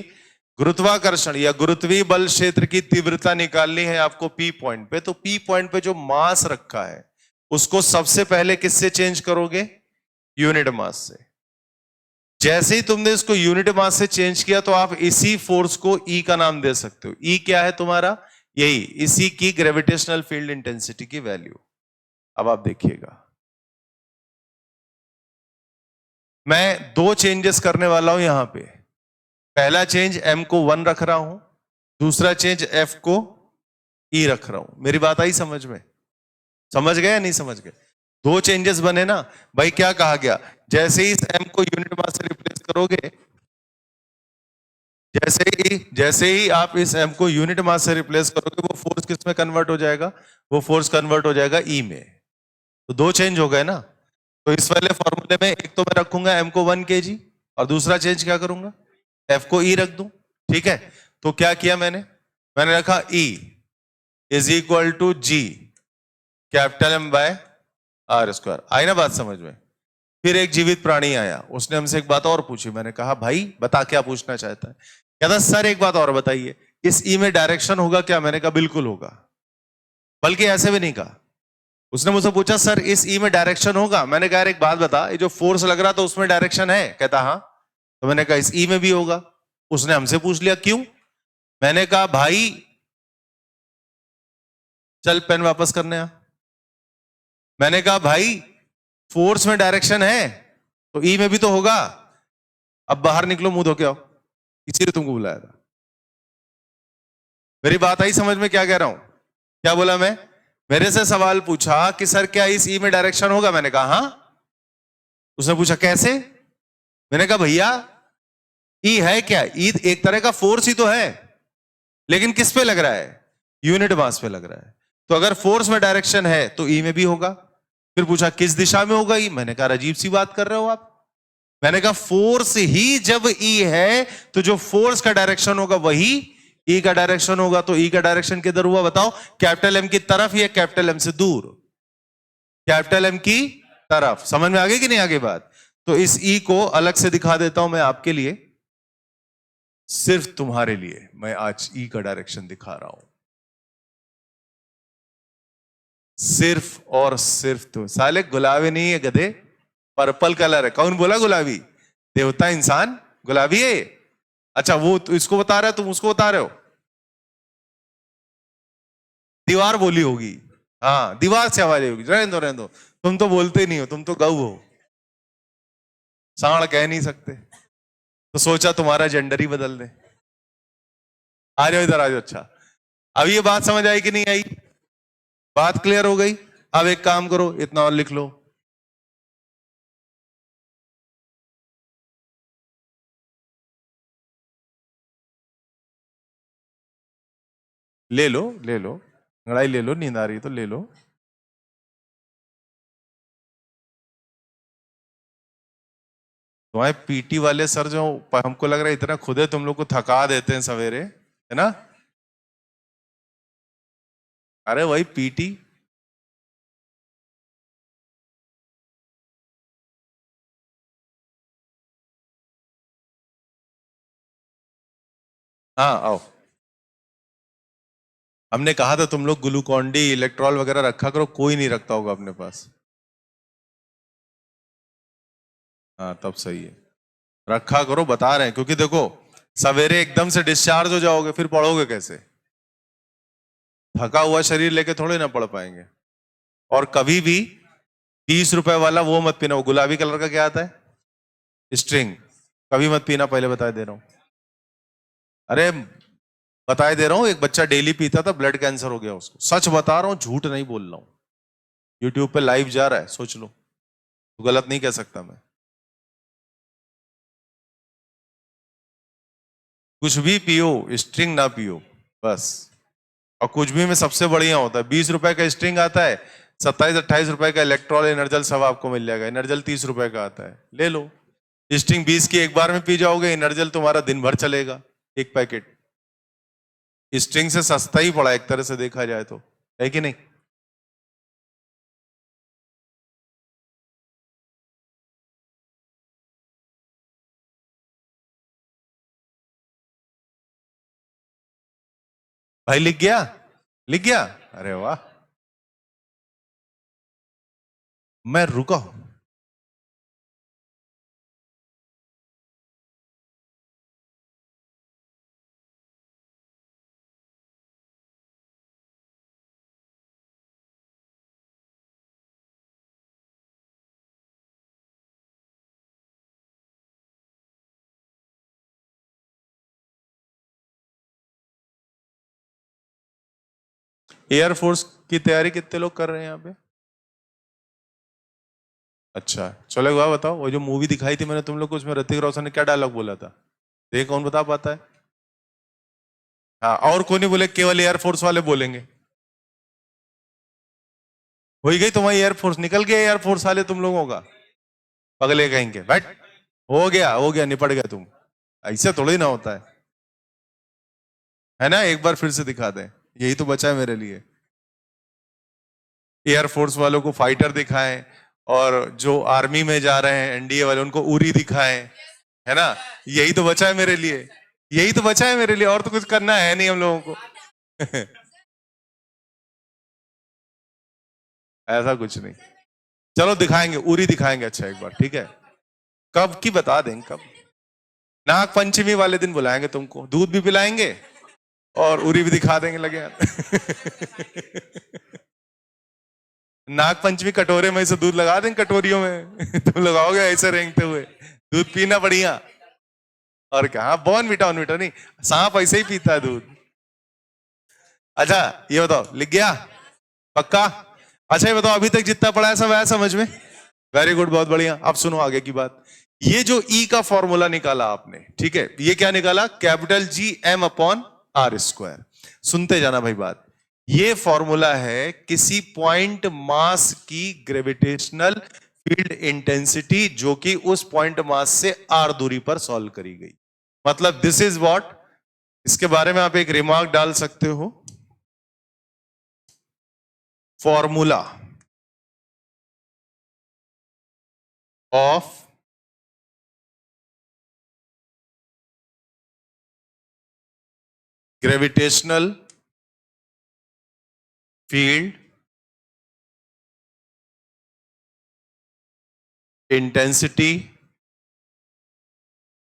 गुरुत्वाकर्षण या गुरुत्वीय बल क्षेत्र की तीव्रता निकालनी है आपको पी पॉइंट पे, तो पी पॉइंट पे जो मास रखा है उसको सबसे पहले किससे चेंज करोगे? यूनिट मास से। जैसे ही तुमने इसको यूनिट मास से चेंज किया तो आप इसी फोर्स को ई का नाम दे सकते हो। ई क्या है तुम्हारा? यही, इसी की ग्रेविटेशनल फील्ड इंटेंसिटी की वैल्यू। अब आप देखिएगा, मैं दो चेंजेस करने वाला हूं यहां पे। पहला चेंज एम को 1 रख रहा हूं, दूसरा चेंज एफ को ई रख रहा हूं। मेरी बात आई समझ में? समझ गए या नहीं समझ गए? दो चेंजेस बने ना भाई। क्या कहा गया? जैसे ही इस एम को यूनिट मास से रिप्लेस करोगे, जैसे ही आप इस एम को यूनिट मास से रिप्लेस करोगे, वो फोर्स किस में कन्वर्ट हो जाएगा? वो फोर्स कन्वर्ट हो जाएगा ई में। तो दो चेंज हो गए ना। तो इस वाले फॉर्मूले में एक तो मैं रखूंगा एम को 1 kg, और दूसरा चेंज क्या करूंगा? एफ को ई रख दूं। ठीक है, तो क्या किया मैंने रखा E is equal to G capital M by R square. आई ना बात समझ में? फिर एक जीवित प्राणी आया, उसने हमसे एक बात और पूछी। मैंने कहा भाई बता क्या पूछना चाहता है? कहता सर एक बात और बताइए, इस ई में डायरेक्शन होगा क्या? मैंने कहा बिल्कुल होगा। बल्कि ऐसे भी नहीं कहा, उसने मुझसे पूछा सर इस ई में डायरेक्शन होगा? मैंने कहा एक बात बता, ये जो फोर्स लग रहा था उसमें डायरेक्शन है? कहता हाँ। तो मैंने कहा इस ई में भी होगा। उसने हमसे पूछ लिया क्यों? मैंने कहा भाई चल पेन वापस करने आ। मैंने कहा भाई फोर्स में डायरेक्शन है तो ई में भी तो होगा। अब बाहर निकलो, मुंह धो के आओ, इसीलिए तुमको बुलाया था। मेरी बात आई समझ में क्या कह रहा हूं? क्या बोला मैं? मेरे से सवाल पूछा कि सर क्या इस ई में डायरेक्शन होगा? मैंने कहा हाँ। उसने पूछा कैसे? मैंने कहा भैया ई है क्या? ई एक तरह का फोर्स ही तो है, लेकिन किस पे लग रहा है? यूनिट मास पे लग रहा है। तो अगर फोर्स में डायरेक्शन है तो ई में भी होगा। फिर पूछा किस दिशा में होगा ई? मैंने कहा अजीब सी बात कर रहे हो आप। मैंने कहा फोर्स ही जब ई है तो जो फोर्स का डायरेक्शन होगा वही ई का डायरेक्शन होगा। तो ई का डायरेक्शन किधर हुआ बताओ? कैपिटल एम की तरफ या कैपिटल एम से दूर? कैपिटल एम की तरफ। समझ में आ गई कि नहीं आगे बात? तो इस ई को अलग से दिखा देता हूं मैं आपके लिए, सिर्फ तुम्हारे लिए मैं आज ई का डायरेक्शन दिखा रहा हूं। सिर्फ और सिर्फ तुम साले गुलाबी नहीं है गधे, पर्पल कलर है। कौन बोला गुलाबी? देवता इंसान गुलाबी है? अच्छा वो तो इसको बता रहे हो, तुम उसको बता रहे हो। दीवार बोली होगी। हाँ दीवार से आवाज होगी। रहने दो रहने दो, तुम तो बोलते नहीं हो, तुम तो गऊ हो, सांड कह नहीं सकते, तो सोचा तुम्हारा जेंडर ही बदल दे। आ जाओ इधर आ जाओ। अच्छा अब ये बात समझ आई कि नहीं आई? बात क्लियर हो गई? अब एक काम करो, इतना और लिख लो। ले लो ले लो, लड़ाई ले लो, नींद आ रही है तो ले लो। तुम्हारे पीटी वाले सर जो हमको लग रहा है इतना खुदे तुम लोग को थका देते हैं सवेरे, है ना? अरे वही पीटी। हाँ आओ। हमने कहा था तुम लोग ग्लूकॉन डी इलेक्ट्रॉल वगैरह रखा करो, कोई नहीं रखता होगा अपने पास। हाँ तब सही है, रखा करो, बता रहे हैं। क्योंकि देखो सवेरे एकदम से डिस्चार्ज हो जाओगे फिर पढ़ोगे कैसे? थका हुआ शरीर लेके थोड़े ना पढ़ पाएंगे। और कभी भी 30 रुपए वाला वो मत पीना, वो गुलाबी कलर का क्या आता है, स्ट्रिंग, कभी मत पीना, पहले बता दे रहा हूं। अरे बताए दे रहा हूं, एक बच्चा डेली पीता था, ब्लड कैंसर हो गया उसको। सच बता रहा हूं, झूठ नहीं बोल रहा हूं। यूट्यूब पे लाइव जा रहा है, सोच लो, तो गलत नहीं कह सकता मैं। कुछ भी पियो, स्ट्रिंग ना पियो बस। और कुछ भी में सबसे बढ़िया होता है, 20 रुपए का स्ट्रिंग आता है, 27-28 रुपए का इलेक्ट्रॉल एनर्जल सब आपको मिल जाएगा। एनर्जल 30 रुपए का आता है, ले लो। स्ट्रिंग 20 की एक बार में पी जाओगे, एनर्जल तुम्हारा दिन भर चलेगा एक पैकेट। स्ट्रिंग से सस्ता ही पड़ा एक तरह से देखा जाए तो, है कि नहीं? भाई लिख गया? लिख गया? अरे वाह, मैं रुका हूं। एयरफोर्स की तैयारी कितने लोग कर रहे हैं यहाँ पे? अच्छा चलो एक बात बताओ, वो जो मूवी दिखाई थी मैंने तुम लोग को, उसमें ऋतिक रोशन ने क्या डायलॉग बोला था? ये कौन बता पाता है? हाँ और कोई नहीं बोले, केवल एयरफोर्स वाले बोलेंगे। हो ही गई तुम्हारी एयरफोर्स, निकल गया एयरफोर्स वाले तुम लोगों का। पगले कहेंगे बैठ, हो गया निपट गया तुम। ऐसे थोड़ी ना होता है ना? एक बार फिर से दिखा दें, यही तो बचा है मेरे लिए। एयरफोर्स वालों को फाइटर दिखाएं, और जो आर्मी में जा रहे हैं एनडीए वाले उनको उरी दिखाएं, है ना? यही तो बचा है मेरे लिए, यही तो बचा है मेरे लिए, और तो कुछ करना है नहीं हम लोगों को। ऐसा कुछ नहीं। चलो दिखाएंगे, उरी दिखाएंगे। अच्छा एक बार ठीक है, कब की बता देंगे कब। नाग पंचमी वाले दिन बुलाएंगे तुमको, दूध भी पिलाएंगे और उरी भी दिखा देंगे, लगे हाथ। नाग पंचमी कटोरे में से दूध लगा देंगे कटोरियों में। तुम लगाओगे ऐसे रेंगते हुए, दूध पीना बढ़िया। और क्या, हाँ बॉर्नवीटा नहीं, सांप ऐसे ही पीता है दूध। अच्छा ये बताओ, लिख गया पक्का? अच्छा ये बताओ, अभी तक जितना पढ़ा है सब आया समझ में? वेरी गुड, बहुत बढ़िया। अब सुनो आगे की बात। ये जो ई का फॉर्मूला निकाला आपने, ठीक है, ये क्या निकाला? Capital G M upon R square. सुनते जाना भाई बात। ये फॉर्मूला है किसी पॉइंट मास की ग्रेविटेशनल फील्ड इंटेंसिटी, जो कि उस पॉइंट मास से आर दूरी पर सॉल्व करी गई। मतलब दिस इज व्हाट, इसके बारे में आप एक रिमार्क डाल सकते हो, formula of gravitational field intensity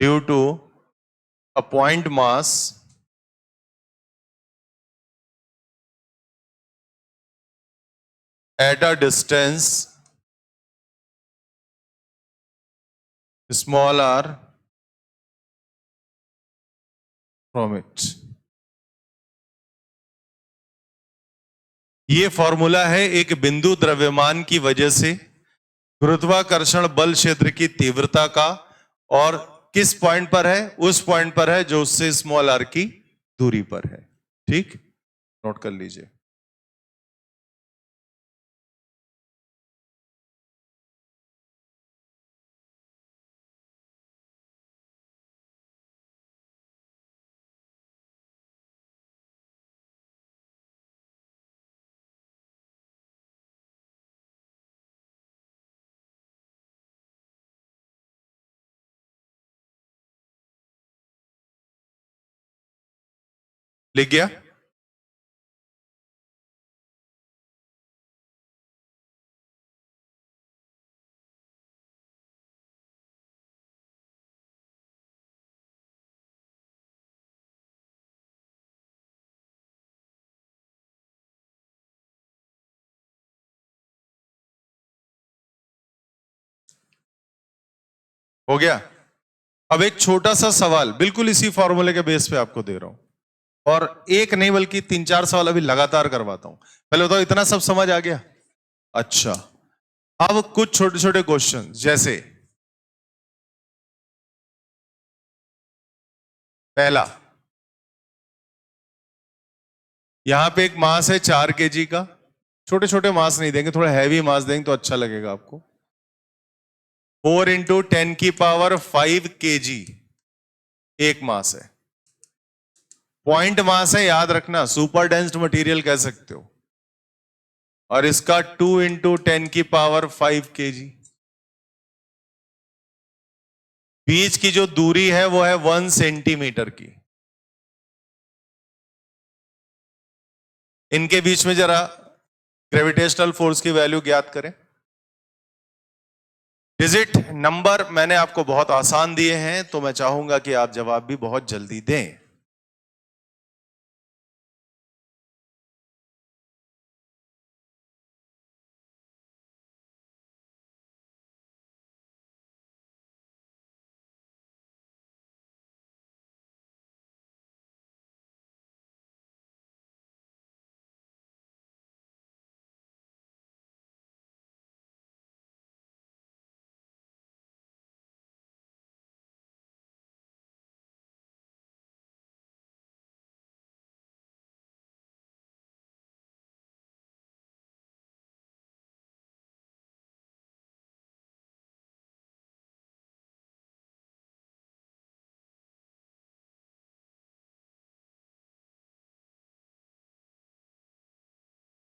due to a point mass at a distance small r from it। ये फॉर्मूला है एक बिंदु द्रव्यमान की वजह से गुरुत्वाकर्षण बल क्षेत्र की तीव्रता का, और किस पॉइंट पर है? उस पॉइंट पर है जो उससे स्मॉल आर की दूरी पर है। ठीक, नोट कर लीजिए। लिख गया? हो गया? अब एक छोटा सा सवाल बिल्कुल इसी फॉर्मूले के बेस पे आपको दे रहा हूं, और एक नहीं बल्कि 3-4 सवाल अभी लगातार करवाता हूं। पहले बताओ, इतना सब समझ आ गया? अच्छा, अब कुछ छोटे छोटे क्वेश्चन, जैसे पहला, यहां पे एक मास है 4 kg का। छोटे छोटे मास नहीं देंगे, थोड़ा हैवी मास देंगे तो अच्छा लगेगा आपको। 4 इंटू 10⁵ kg एक मास है। पॉइंट मास है, याद रखना, सुपर डेंस्ड मटेरियल कह सकते हो। और इसका 2 इंटू 10⁵ kg। बीच की जो दूरी है वो है 1 सेंटीमीटर की। इनके बीच में जरा ग्रेविटेशनल फोर्स की वैल्यू ज्ञात करें। डिजिट नंबर मैंने आपको बहुत आसान दिए हैं, तो मैं चाहूंगा कि आप जवाब भी बहुत जल्दी दें।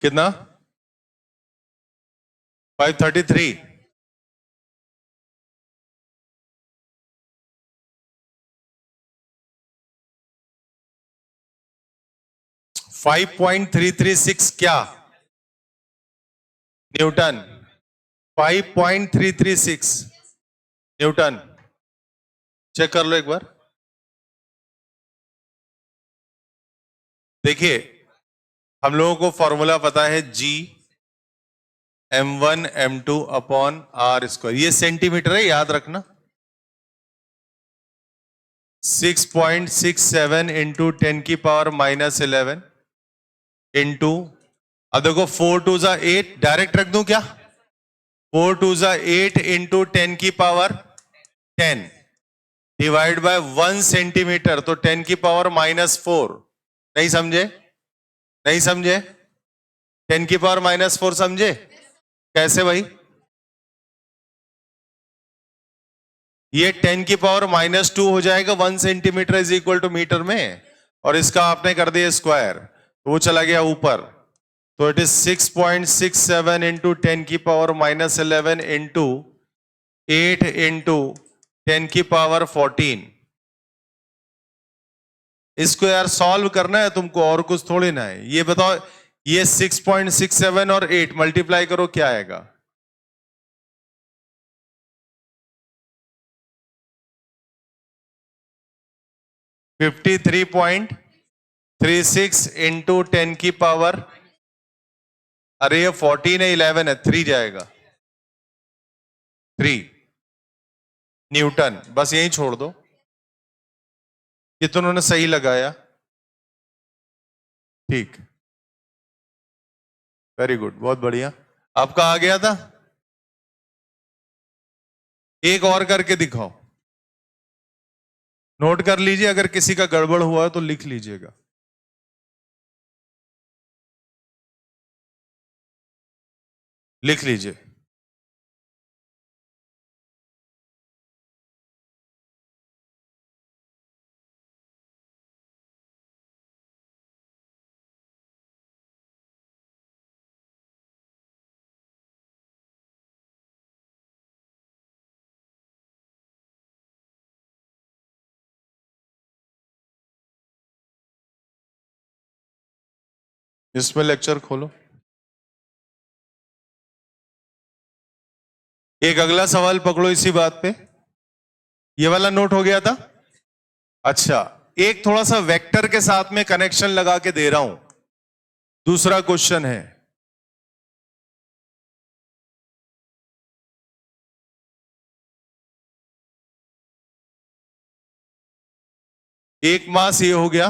कितना? 533। 5.336 क्या? न्यूटन। 5.336 न्यूटन। चेक कर लो एक बार। देखिए, हम लोगों को फॉर्मूला पता है G m1 m2 upon R square. ये सेंटीमीटर है, याद रखना। 6.67 इंटू 10⁻⁻11 इंटू, अब देखो 4 2 जा 8, डायरेक्ट रख दूं क्या? 4 2 जा 8 इंटू 10 की पावर 10 डिवाइड बाय 1 सेंटीमीटर, तो 10 की पावर -4। नहीं समझे? नहीं समझे? 10 की पावर -4 समझे? कैसे भाई? ये 10 की पावर -2 हो जाएगा, 1 centimetre is equal to metre में, और इसका आपने कर दिया स्क्वायर, तो वो चला गया ऊपर। तो इट इज 6.67 इंटू 10 की पावर -11 इंटू 8 इंटू 10 की पावर 14। इसको यार सॉल्व करना है तुमको, और कुछ थोड़ी ना है। ये बताओ, ये 6.67 और 8 मल्टीप्लाई करो, क्या आएगा? 53.36 इंटू 10 की पावर, अरे ये 14 है, 11 है, 3 जाएगा, 3 न्यूटन। बस यही छोड़ दो। कितनों ने सही लगाया? ठीक, वेरी गुड, बहुत बढ़िया। आपका आ गया था। एक और करके दिखाओ, नोट कर लीजिए, अगर किसी का गड़बड़ हुआ तो लिख लीजिएगा। लिख लीजिए। इसमें लेक्चर खोलो। एक अगला सवाल पकड़ो इसी बात पे। ये वाला नोट हो गया था। अच्छा, एक थोड़ा सा वेक्टर के साथ में कनेक्शन लगा के दे रहा हूं। दूसरा क्वेश्चन है, एक मास ये हो गया,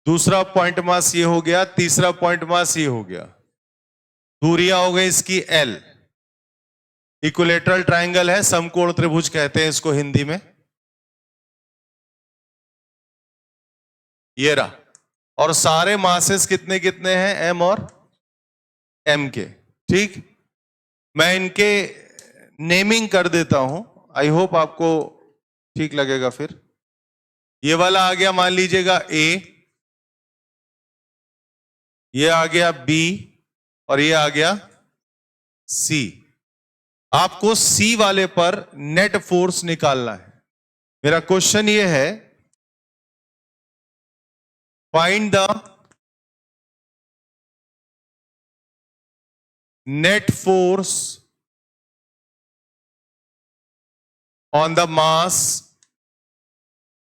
दूसरा पॉइंट मास ये हो गया, तीसरा पॉइंट मास ये हो गया। दूरियां हो गई इसकी L। इक्विलेटरल ट्रायंगल है, समकोण त्रिभुज कहते हैं इसको हिंदी में। ये रहा, और सारे मासेस कितने कितने हैं? M और M के। ठीक, मैं इनके नेमिंग कर देता हूं, आई होप आपको ठीक लगेगा। फिर ये वाला आ गया, मान लीजिएगा A, ये आ गया B, और ये आ गया C। आपको C वाले पर नेट फोर्स निकालना है। मेरा क्वेश्चन ये है, find the net force on the mass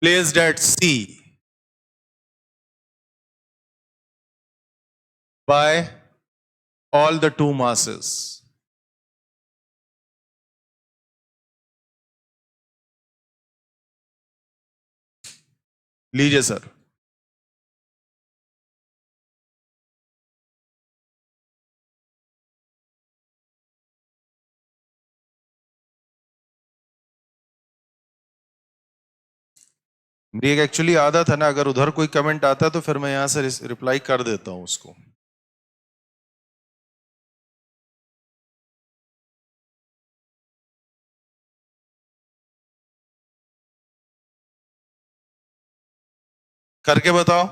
placed at C by all the two masses. लीजिए सर। मेरी एक एक्चुअली आदत है ना, अगर उधर कोई कमेंट आता है तो फिर मैं यहां से रिप्लाई कर देता हूं उसको। करके बताओ।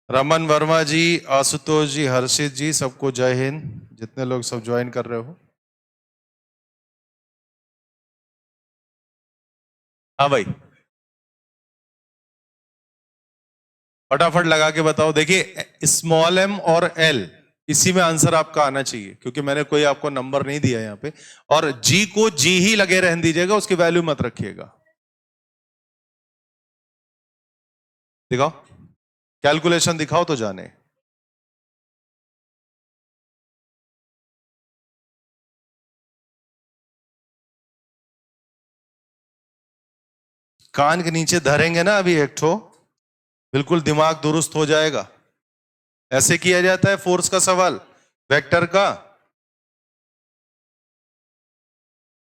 रमन वर्मा जी, आशुतोष जी, हर्षित जी, सबको जय हिंद। जितने लोग सब ज्वाइन कर रहे हो। हाँ भाई, फटाफट लगा के बताओ। देखिए, स्मॉल m और l, इसी में आंसर आपका आना चाहिए, क्योंकि मैंने कोई आपको नंबर नहीं दिया यहां पे। और g को g ही लगे रहने दीजिएगा, उसकी वैल्यू मत रखिएगा। दिखाओ, कैलकुलेशन दिखाओ तो जाने। कान के नीचे धरेंगे ना अभी एक ठो, बिल्कुल दिमाग दुरुस्त हो जाएगा। ऐसे किया जाता है फोर्स का सवाल, वेक्टर का।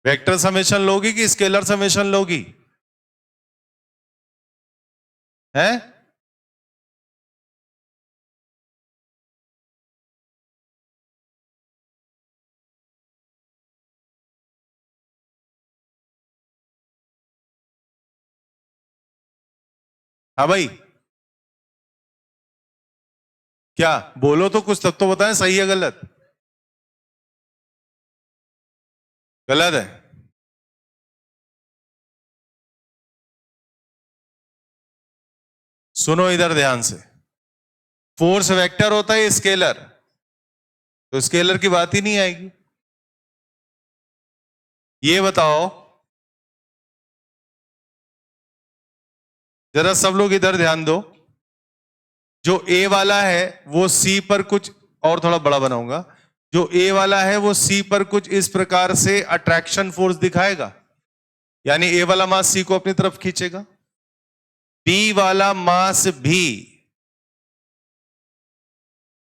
वेक्टर समेशन लोगी कि स्केलर समेशन लोगी? है? हाँ भाई, क्या बोलो तो कुछ, तब तो बताएं सही है गलत। गलत है। सुनो इधर ध्यान से, फोर्स वेक्टर होता है स्केलर, तो स्केलर की बात ही नहीं आएगी। ये बताओ जरा, सब लोग इधर ध्यान दो। जो ए वाला है वो सी पर कुछ, और थोड़ा बड़ा बनाऊंगा, जो ए वाला है वो सी पर कुछ इस प्रकार से अट्रैक्शन फोर्स दिखाएगा, यानी ए वाला मास सी को अपनी तरफ खींचेगा। बी वाला मास भी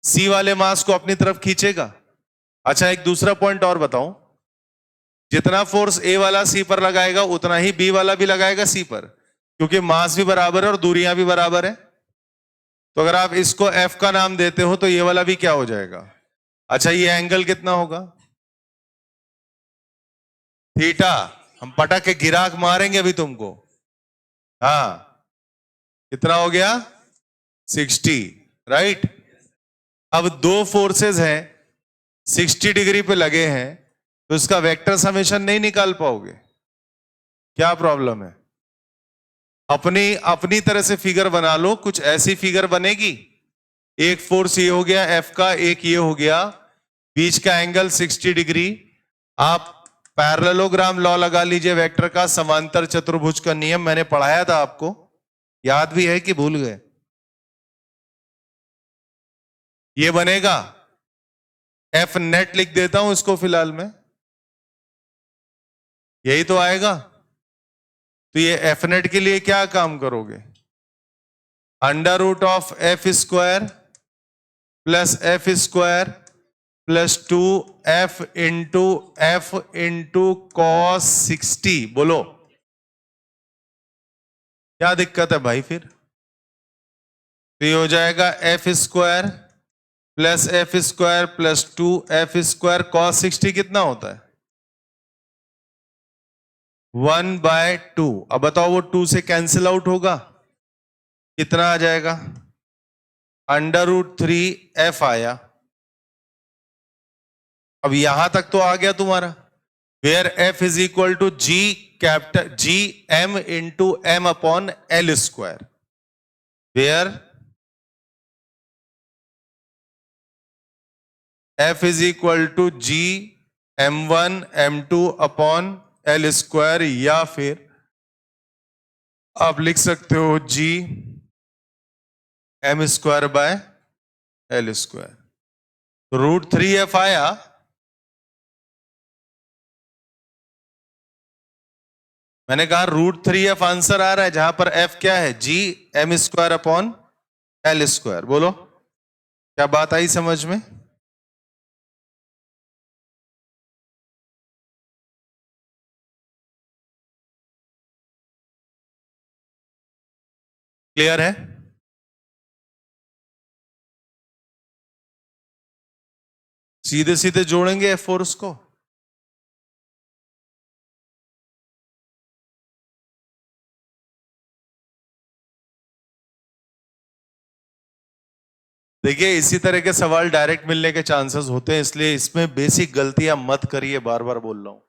सी वाले मास को अपनी तरफ खींचेगा। अच्छा, एक दूसरा पॉइंट और बताऊं, जितना फोर्स ए वाला सी पर लगाएगा उतना ही बी वाला भी लगाएगा सी पर, क्योंकि मास भी बराबर है और दूरियां भी बराबर है। तो अगर आप इसको एफ का नाम देते हो तो ये वाला भी क्या हो जाएगा? अच्छा, ये एंगल कितना होगा? थीटा। हम पटक के गिराक मारेंगे अभी तुमको। हाँ, कितना हो गया? 60, राइट। अब दो फोर्सेस हैं, 60 डिग्री पे लगे हैं, तो इसका वेक्टर समेशन नहीं निकाल पाओगे? क्या प्रॉब्लम है? अपनी अपनी तरह से फिगर बना लो, कुछ ऐसी फिगर बनेगी। एक फोर्स ये हो गया एफ का, एक ये हो गया, बीच का एंगल 60 डिग्री। आप पैरेललोग्राम लॉ लगा लीजिए वेक्टर का, समांतर चतुर्भुज का नियम मैंने पढ़ाया था आपको, याद भी है कि भूल गए? ये बनेगा, एफ नेट लिख देता हूं इसको फिलहाल में, यही तो आएगा। तो ये एफ नेट के लिए क्या काम करोगे? Under root of F square plus F square plus 2f into cos 60। बोलो क्या दिक्कत है भाई फिर? तो ये हो जाएगा F square plus 2f square cos 60 कितना होता है? 1/2। अब बताओ वो 2 से कैंसिल आउट होगा, कितना आ जाएगा? √3f आया। अब यहां तक तो आ गया तुम्हारा, where f is equal to G, capital G m into m upon L square, where f is equal to G m1 m2 upon L square, या फिर आप लिख सकते हो G m square by L square. तो √3f आया। मैंने कहा √3f आंसर आ रहा है, जहां पर f क्या है? जी m square upon L square. बोलो क्या बात आई समझ में? क्लियर है? सीधे सीधे जोड़ेंगे एफ फोर्स को। देखिए, इसी तरह के सवाल डायरेक्ट मिलने के चांसेस होते हैं, इसलिए इसमें बेसिक गलतियां मत करिए, बार बार बोल रहा हूं।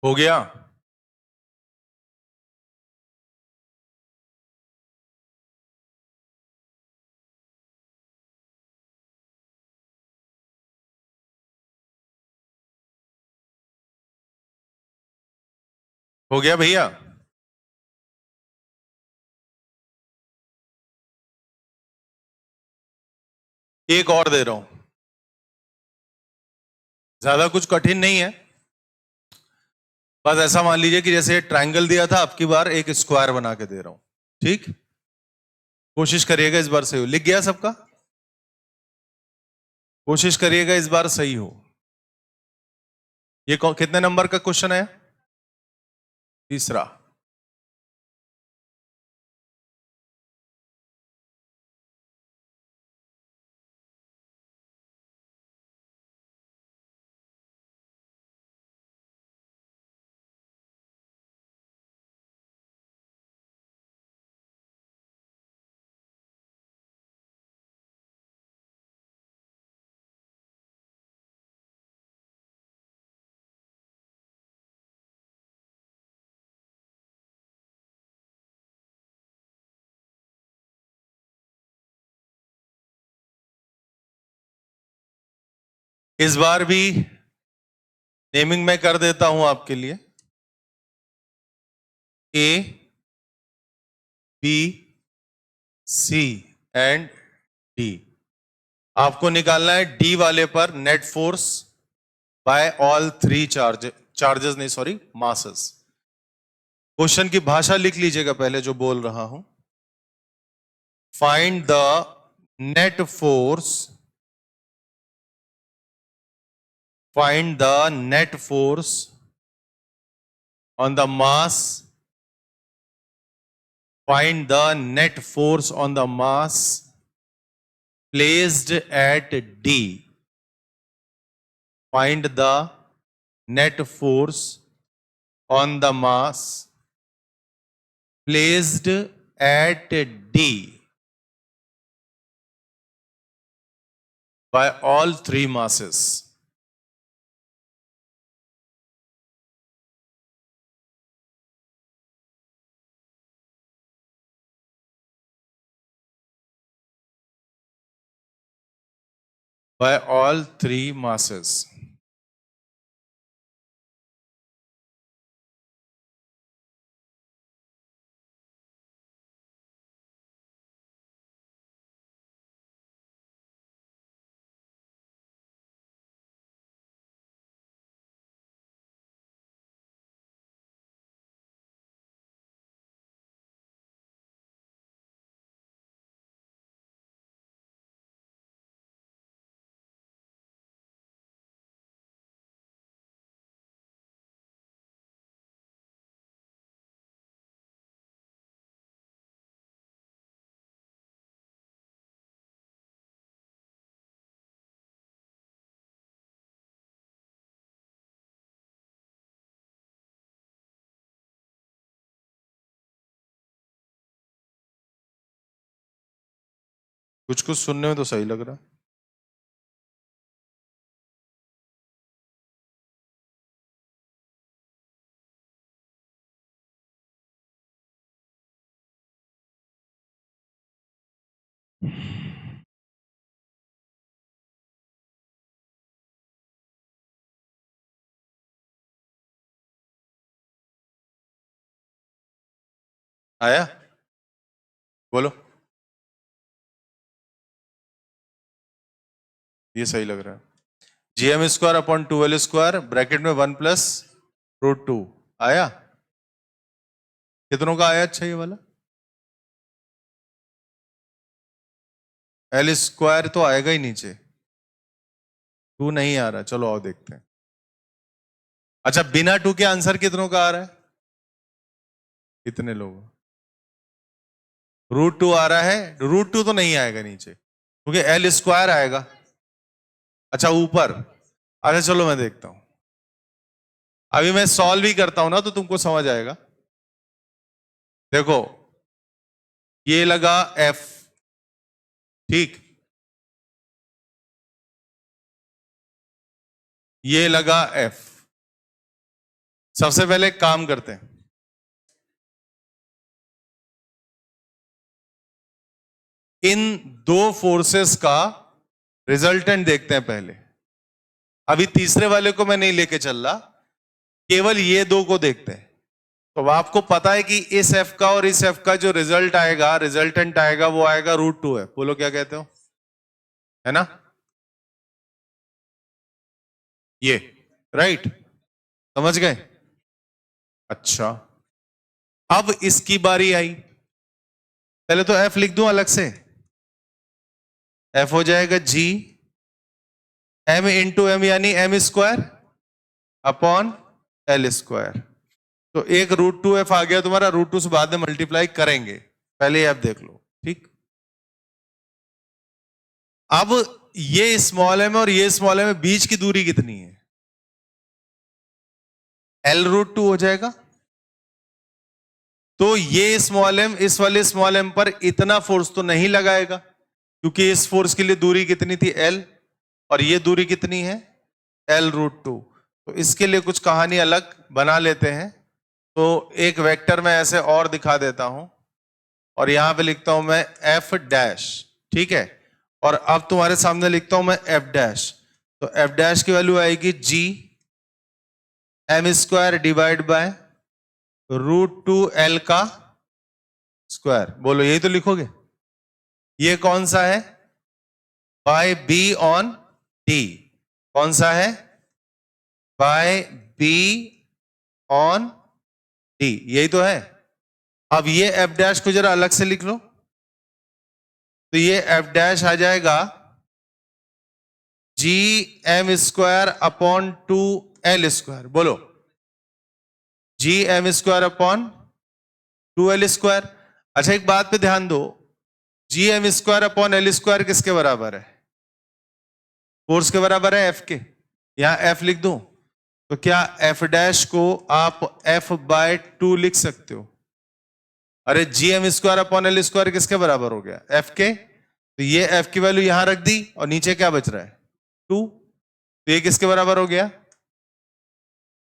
हो गया? हो गया भैया? एक और दे रहा हूं, ज्यादा कुछ कठिन नहीं है। बस ऐसा मान लीजिए कि जैसे ट्रायंगल दिया था, अब की बार एक स्क्वायर बना के दे रहा हूं। ठीक, कोशिश करिएगा इस बार सही हो। लिख गया सबका? कोशिश करिएगा इस बार सही हो। ये कितने नंबर का क्वेश्चन है? तीसरा। इस बार भी नेमिंग मैं कर देता हूं आपके लिए। ए, बी, सी एंड डी। आपको निकालना है डी वाले पर net force by all three charges नहीं, सॉरी, मासेस। क्वेश्चन की भाषा लिख लीजिएगा पहले जो बोल रहा हूं। Find the net force, find the net force on the mass, find the net force on the mass placed at D. Find the net force on the mass placed at D by all three masses. By all three masses. कुछ कुछ सुनने में तो सही लग रहा है। आया? बोलो। ये सही लग रहा है। GM square upon 2L square bracket में 1 + √2 आया? कितनों का आया? अच्छा ये वाला एल स्क्वायर तो आएगा ही नीचे, 2 नहीं आ रहा। चलो आओ देखते हैं। अच्छा, बिना 2 के आंसर कितनों का आ रहा है? कितने लोग? √2 आ रहा है। √2 तो नहीं आएगा नीचे, क्योंकि एल स्क्वायर आएगा। अच्छा ऊपर। अच्छा चलो मैं देखता हूं। अभी मैं सॉल्व ही करता हूं ना, तो तुमको समझ आएगा। देखो, ये लगा एफ, ठीक, ये लगा एफ, सबसे पहले एक काम करते हैं, इन दो फोर्सेस का रिजल्टेंट देखते हैं पहले। अभी तीसरे वाले को मैं नहीं लेके चल रहा, केवल ये दो को देखते हैं। तो अब आपको पता है कि इस एफ का और इस एफ का जो रिजल्ट आएगा, रिजल्टेंट आएगा, वो आएगा √2 है। बोलो क्या कहते हो, है ना? ये राइट, समझ गए? अच्छा, अब इसकी बारी आई। पहले तो एफ लिख दूं अलग से, एफ हो जाएगा जी एम इंटू एम, यानी M square upon L square. तो एक √2f आ गया तुम्हारा, √2 से बाद में मल्टीप्लाई करेंगे, पहले एफ देख लो, ठीक? अब ये स्मॉल एम और ये स्मॉल एम बीच की दूरी कितनी है? L√2 हो जाएगा। तो ये स्मॉल एम इस वाले स्मॉल एम पर इतना फोर्स तो नहीं लगाएगा, क्योंकि इस फोर्स के लिए दूरी कितनी थी? L, और ये दूरी कितनी है? L√2। तो इसके लिए कुछ कहानी अलग बना लेते हैं। तो एक वेक्टर में ऐसे और दिखा देता हूं, और यहां पे लिखता हूं मैं एफ डैश, ठीक है? और अब तुम्हारे सामने लिखता हूं मैं एफ डैश। तो एफ डैश की वैल्यू आएगी G M square divide by √2l का स्क्वायर। बोलो यही तो लिखोगे। ये कौन सा है? By B on D. कौन सा है? बाय बी ऑन डी, यही तो है। अब ये एफ डैश को जरा अलग से लिख लो, तो ये एफ डैश आ जाएगा G M square upon 2l square. बोलो G M square upon 2l square. अच्छा, एक बात पे ध्यान दो, G M square upon L square किसके बराबर है? फोर्स के बराबर है, एफ के। यहां एफ लिख दूं, तो क्या एफ डैश को आप f/2 लिख सकते हो? अरे G M square upon L square किसके बराबर हो गया? एफ के। तो ये एफ की वैल्यू यहां रख दी, और नीचे क्या बच रहा है? 2। तो ये किसके बराबर हो गया?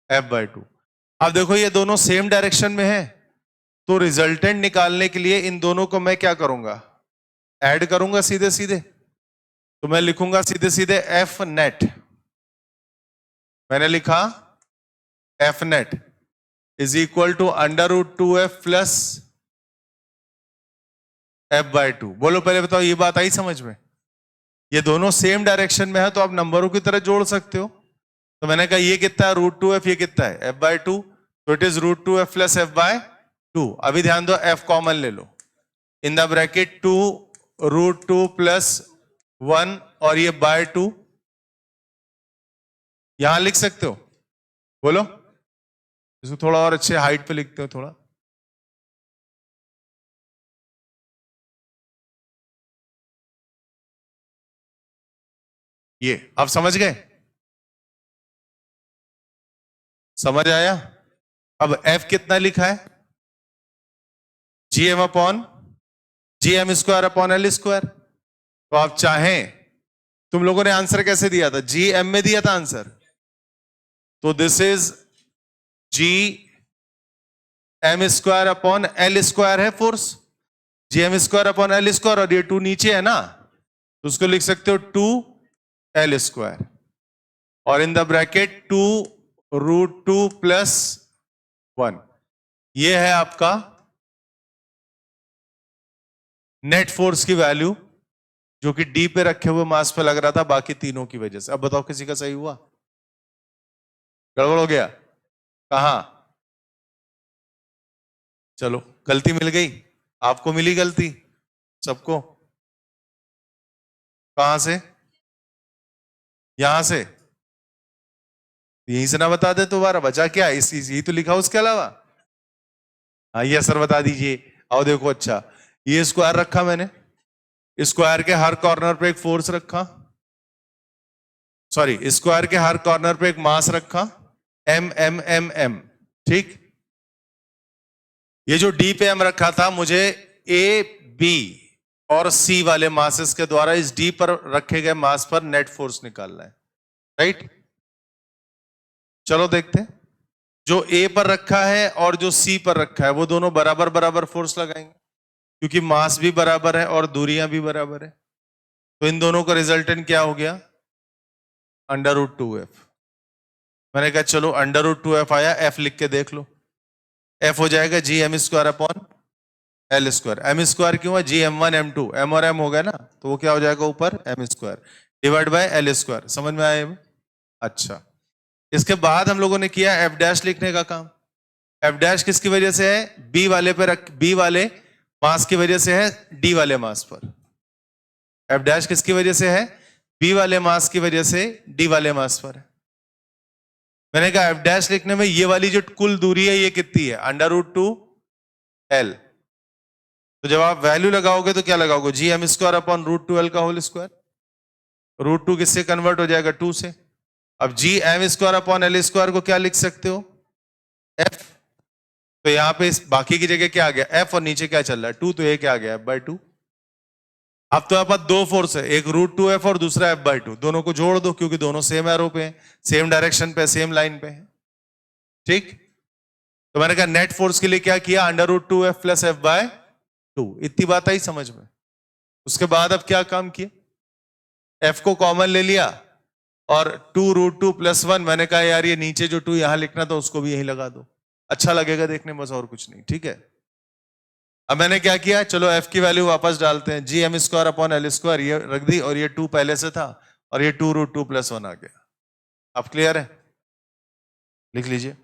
f/2। अब देखो ये दोनों सेम डायरेक्शन में है, तो रिजल्टेंट निकालने के लिए इन दोनों को मैं क्या करूंगा? ऐड करूंगा सीधे सीधे। तो मैं लिखूंगा सीधे सीधे एफ नेट। मैंने लिखा F net is equal to √2f plus f/2। बोलो पहले बताओ, ये बात आई समझ में? ये दोनों सेम डायरेक्शन में है, तो आप नंबरों की तरह जोड़ सकते हो। तो मैंने कहा ये कितना है? √2f। ये कितना है? f/2। तो it is √2f plus f/2। अभी ध्यान दो, f कॉमन ले लो, इन द ब्रैकेट 2 √2 प्लस 1, और ये /2 यहां लिख सकते हो। बोलो, इसको थोड़ा और अच्छे हाइट पे लिखते हो थोड़ा। ये आप समझ गए? समझ आया? अब f कितना लिखा है? G M square upon L square. तो आप चाहें, तुम लोगों ने आंसर कैसे दिया था? जी एम में दिया था आंसर, तो this is G M square upon L square है force, G M square upon L square, और ये 2 नीचे है ना, तो उसको लिख सकते हो 2l स्क्वायर, और इन द ब्रैकेट 2 √2 प्लस 1। ये है आपका नेट फोर्स की वैल्यू, जो कि डी पे रखे हुए मास पे लग रहा था बाकी तीनों की वजह से। अब बताओ किसी का सही हुआ? गड़बड़ हो गया? कहां? चलो, गलती मिल गई आपको, मिली गलती सबको। कहां से? यहां से? यहीं से ना बता दे दोबारा, बचा क्या? यही तो लिखा उसके अलावा। हाँ, ये असर बता दीजिए। आओ देखो, अच्छा ये स्क्वायर रखा मैंने, स्क्वायर के हर कॉर्नर पे एक फोर्स रखा, सॉरी स्क्वायर के हर कॉर्नर पे एक मास रखा, एम एम एम एम, ठीक? ये जो डी पे एम रखा था, मुझे ए बी और सी वाले मासेस के द्वारा इस डी पर रखे गए मास पर नेट फोर्स निकालना है, राइट? चलो देखते हैं। जो ए पर रखा है और जो सी पर रखा है वो दोनों बराबर बराबर फोर्स लगाएंगे, क्योंकि मास भी बराबर है और दूरियां भी बराबर है। तो इन दोनों का रिजल्टेंट क्या हो गया? √2f। मैंने कहा चलो √2f आया, एफ लिख के देख लो। एफ हो जाएगा G m² upon L²। M square क्यों है? G m1 m2, एम और एम हो गया ना, तो वो क्या हो जाएगा ऊपर m² डिवाइड बाय L²। समझ में आया? अच्छा, इसके बाद हम लोगों ने किया एफ डैश लिखने का काम। एफ डैश किसकी वजह से है? बी वाले पे रख, बी वाले मास की वजह से है, डी वाले मास पर। एफ डैश किसकी वजह से है? बी वाले मास की वजह से डी वाले मास पर है। मैंने कहा एफ डैश लिखने में ये वाली जो कुल दूरी है ये कितनी है? √2L। तो जब आप वैल्यू लगाओगे तो क्या लगाओगे? G m² अपॉन √2L का होल स्क्वायर। √2 किससे कन्वर्ट हो जाएगा? 2 से। अब G m² अपॉन L² को क्या लिख सकते हो? F। तो यहां पे इस बाकी की जगह क्या आ गया? F, और नीचे क्या चल रहा है? 2, तो ये क्या आ गया? F/2। अब तो आप दो फोर्स है, एक √2F और दूसरा F/2। दोनों को जोड़ दो, क्योंकि दोनों सेम एरो पे हैं, सेम डायरेक्शन पे, सेम लाइन पे है। ठीक, तो मैंने कहा नेट फोर्स के लिए क्या किया? √2F plus F/2। इतनी बात आई समझ में? उसके बाद अब क्या काम किया? F को कॉमन ले लिया और 2√2 + 1। मैंने कहा यार ये नीचे जो 2 यहां लिखना था उसको भी यहीं लगा दो, अच्छा लगेगा देखने में, बस और कुछ नहीं। ठीक है, अब मैंने क्या किया? चलो F की वैल्यू वापस डालते हैं। G m² अपॉन L² ये रख दी, और ये 2 पहले से था, और ये 2√2 + 1 आ गया। अब क्लियर है? लिख लीजिए।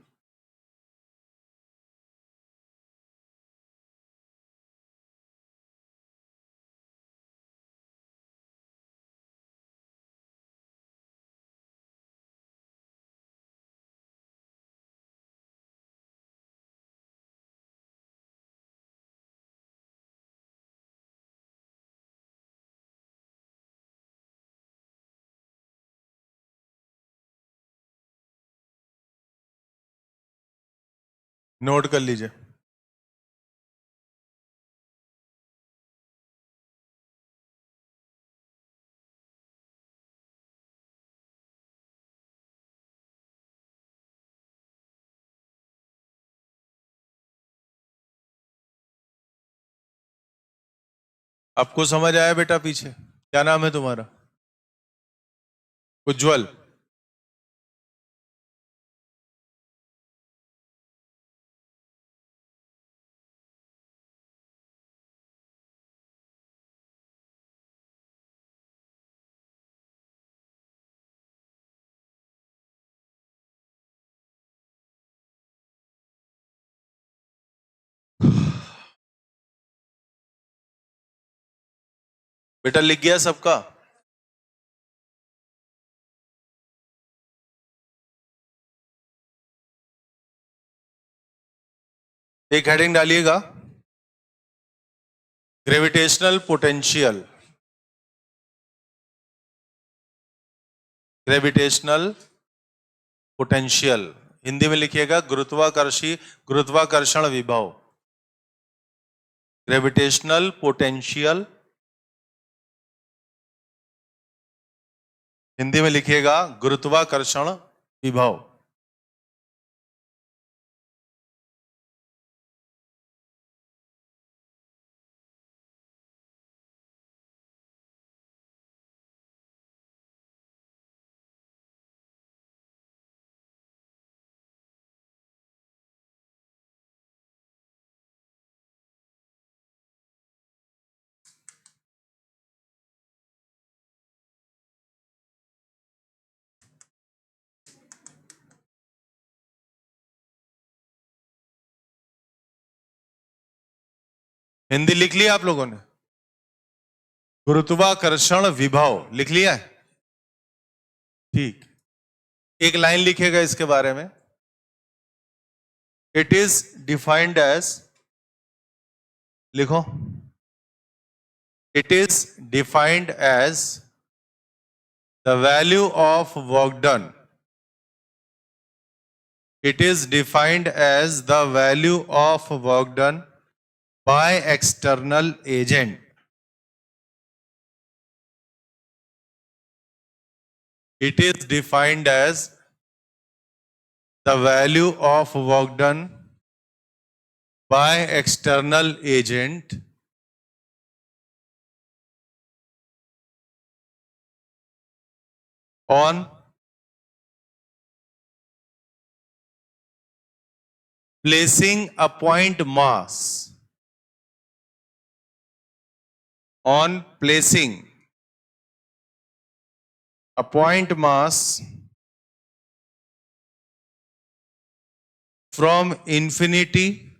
नोट कर लीजिए। आपको समझ आया बेटा? पीछे क्या नाम है तुम्हारा? उज्जवल। बेटा लिख गया सबका? एक हेडिंग डालिएगा, gravitational potential. Gravitational potential Hindi में लिखिएगा गुरुत्वाकर्षण विभव। ग्रेविटेशनल पोटेंशियल हिंदी में लिखिएगा गुरुत्वाकर्षण विभव। हिंदी लिख लिया आप लोगों ने? गुरुत्वाकर्षण विभव लिख लिया है? ठीक, एक लाइन लिखेगा इसके बारे में। इट इज डिफाइंड एज, लिखो, it is defined as the value of work done. It is defined as the value of work done by external agent. It is defined as the value of work done by external agent on placing a point mass on placing a point mass from infinity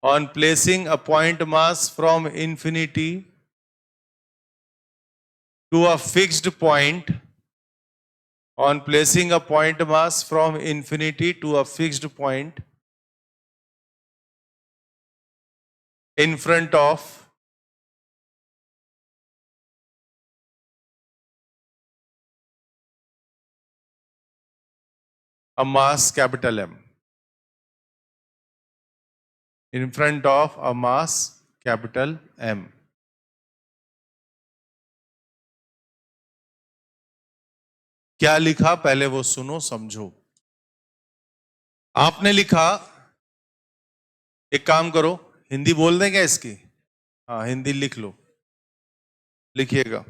on placing a point mass from infinity to a fixed point on placing a point mass from infinity to a fixed point in front of a mass capital M. In front of a mass capital M. क्या लिखा पहले वो सुनो समझो। आपने लिखा, एक काम करो, हिंदी बोल दें क्या इसकी? हाँ, हिंदी लिख लो, लिखिएगा।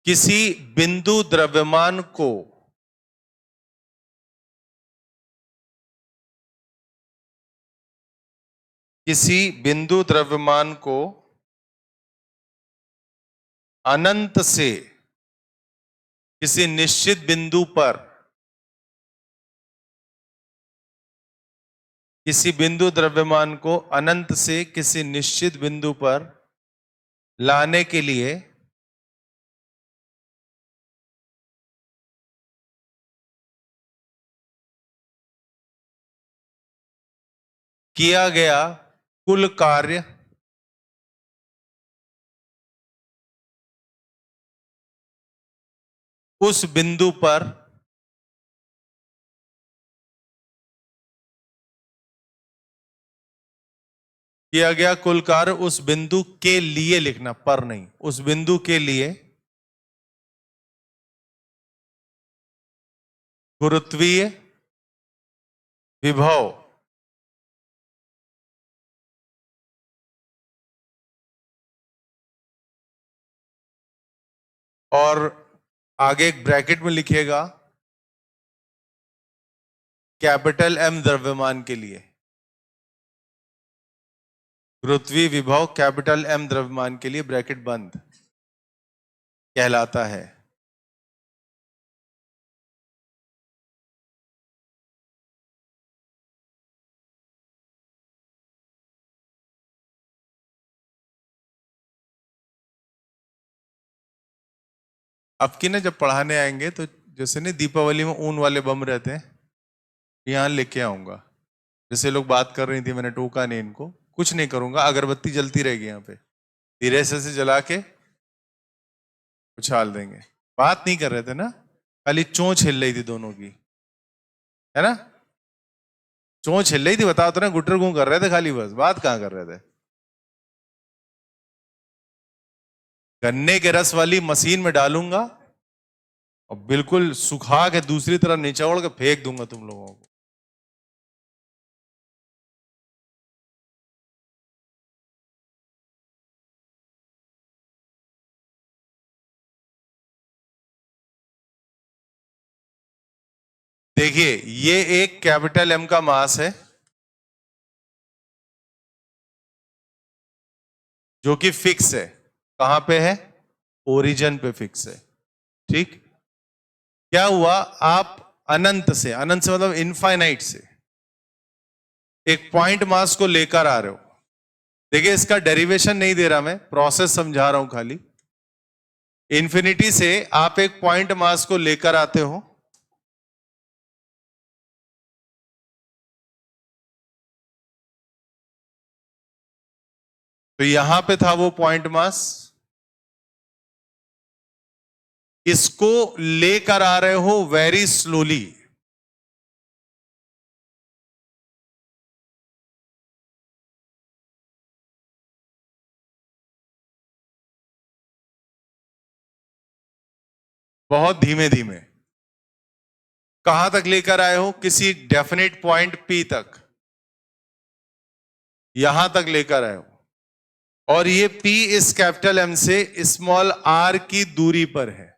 किसी बिंदु द्रव्यमान को अनंत से किसी निश्चित बिंदु पर, किसी बिंदु द्रव्यमान को अनंत से किसी निश्चित बिंदु पर लाने के लिए किया गया कुल कार्य उस बिंदु पर किया गया कुल कार्य उस बिंदु के लिए, लिखना पर नहीं, उस बिंदु के लिए गुरुत्वीय विभव और आगे एक ब्रैकेट में लिखिएगा कैपिटल एम द्रव्यमान के लिए, गुरुत्वीय विभव कैपिटल एम द्रव्यमान के लिए ब्रैकेट बंद कहलाता है। अब की ना जब पढ़ाने आएंगे तो जैसे नहीं दीपावली में ऊन वाले बम रहते हैं, यहां लेके आऊंगा। जैसे लोग बात कर रही थी, मैंने टोका नहीं इनको, कुछ नहीं करूंगा, अगरबत्ती जलती रहेगी यहाँ पे, धीरे से जला के उछाल देंगे। बात नहीं कर रहे थे ना, खाली चोंच हिल रही थी दोनों की, है ना? चोंच हिल रही थी, बताओ तो ना, गुटर गूं कर रहे थे खाली, बस बात कहां कर रहे थे। गन्ने के रस वाली मशीन में डालूंगा और बिल्कुल सुखा के दूसरी तरफ निचोड़ के फेंक दूंगा तुम लोगों को। देखिए, ये एक कैपिटल एम का मास है जो कि फिक्स है। कहां पे है? ओरिजिन पे फिक्स है। ठीक, क्या हुआ, आप अनंत से मतलब इनफाइनाइट से एक पॉइंट मास को लेकर आ रहे हो। देखिए, इसका डेरिवेशन नहीं दे रहा, मैं प्रोसेस समझा रहा हूं खाली। इन्फिनिटी से आप एक पॉइंट मास को लेकर आते हो, तो यहां पे था वो पॉइंट मास, इसको लेकर आ रहे हो वेरी स्लोली। बहुत धीमे धीमे। कहां तक लेकर आए हो? किसी डेफिनेट पॉइंट P तक, यहां तक लेकर आए हो, और ये P इस कैपिटल M से स्मॉल r की दूरी पर है।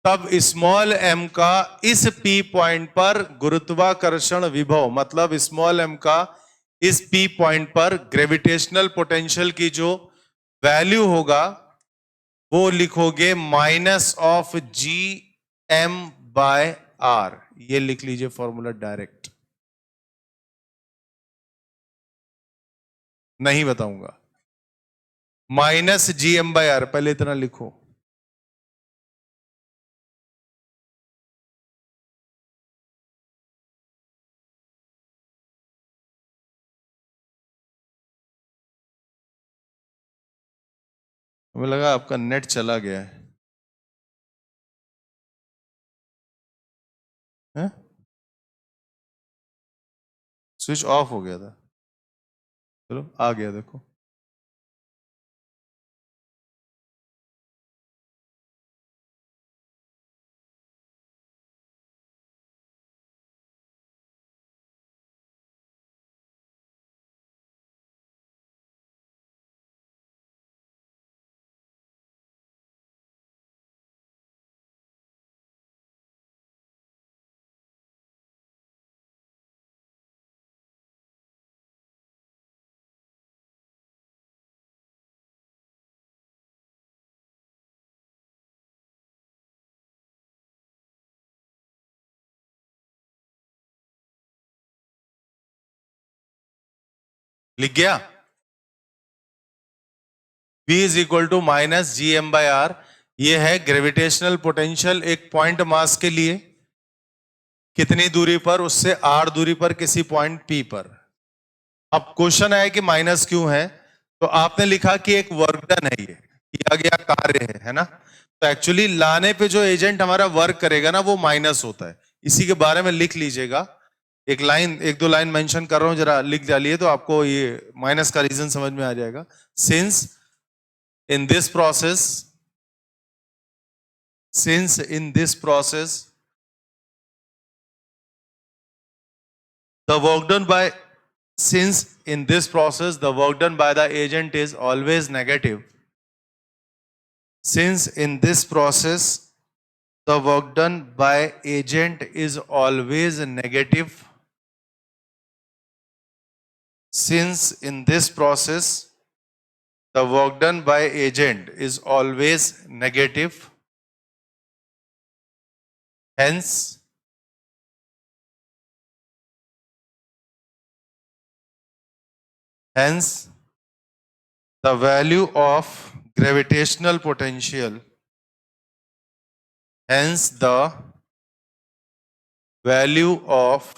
तब स्मॉल m का इस P पॉइंट पर गुरुत्वाकर्षण विभव, मतलब स्मॉल m का इस P पॉइंट पर ग्रेविटेशनल पोटेंशियल की जो वैल्यू होगा वो लिखोगे -Gm/r। ये लिख लीजिए फॉर्मूला डायरेक्ट, नहीं बताऊंगा। -Gm/r, पहले इतना लिखो। हमें लगा आपका नेट चला गया है? स्विच ऑफ हो गया था। चलो आ गया, देखो। लिख गया? V is equal to -Gm/r। ये है ग्रेविटेशनल पोटेंशियल एक पॉइंट मास के लिए, कितनी दूरी पर? उससे r दूरी पर किसी पॉइंट P पर। अब क्वेश्चन है कि माइनस क्यों है, तो आपने लिखा कि एक वर्क डन है, ये किया गया कार्य है ना? तो एक्चुअली लाने पे जो एजेंट हमारा वर्क करेगा ना वो माइनस होता है, इसी के बारे में लिख लीजिएगा। एक लाइन, एक दो लाइन मेंशन कर रहा हूं, जरा लिख डालिए तो आपको ये माइनस का रीजन समझ में आ जाएगा। Since in this process, since in this process the work done by since in this process the work done by the agent is always negative, since in this process the work done by agent is always negative, since in this process the work done by agent is always negative, hence the value of gravitational potential, hence the value of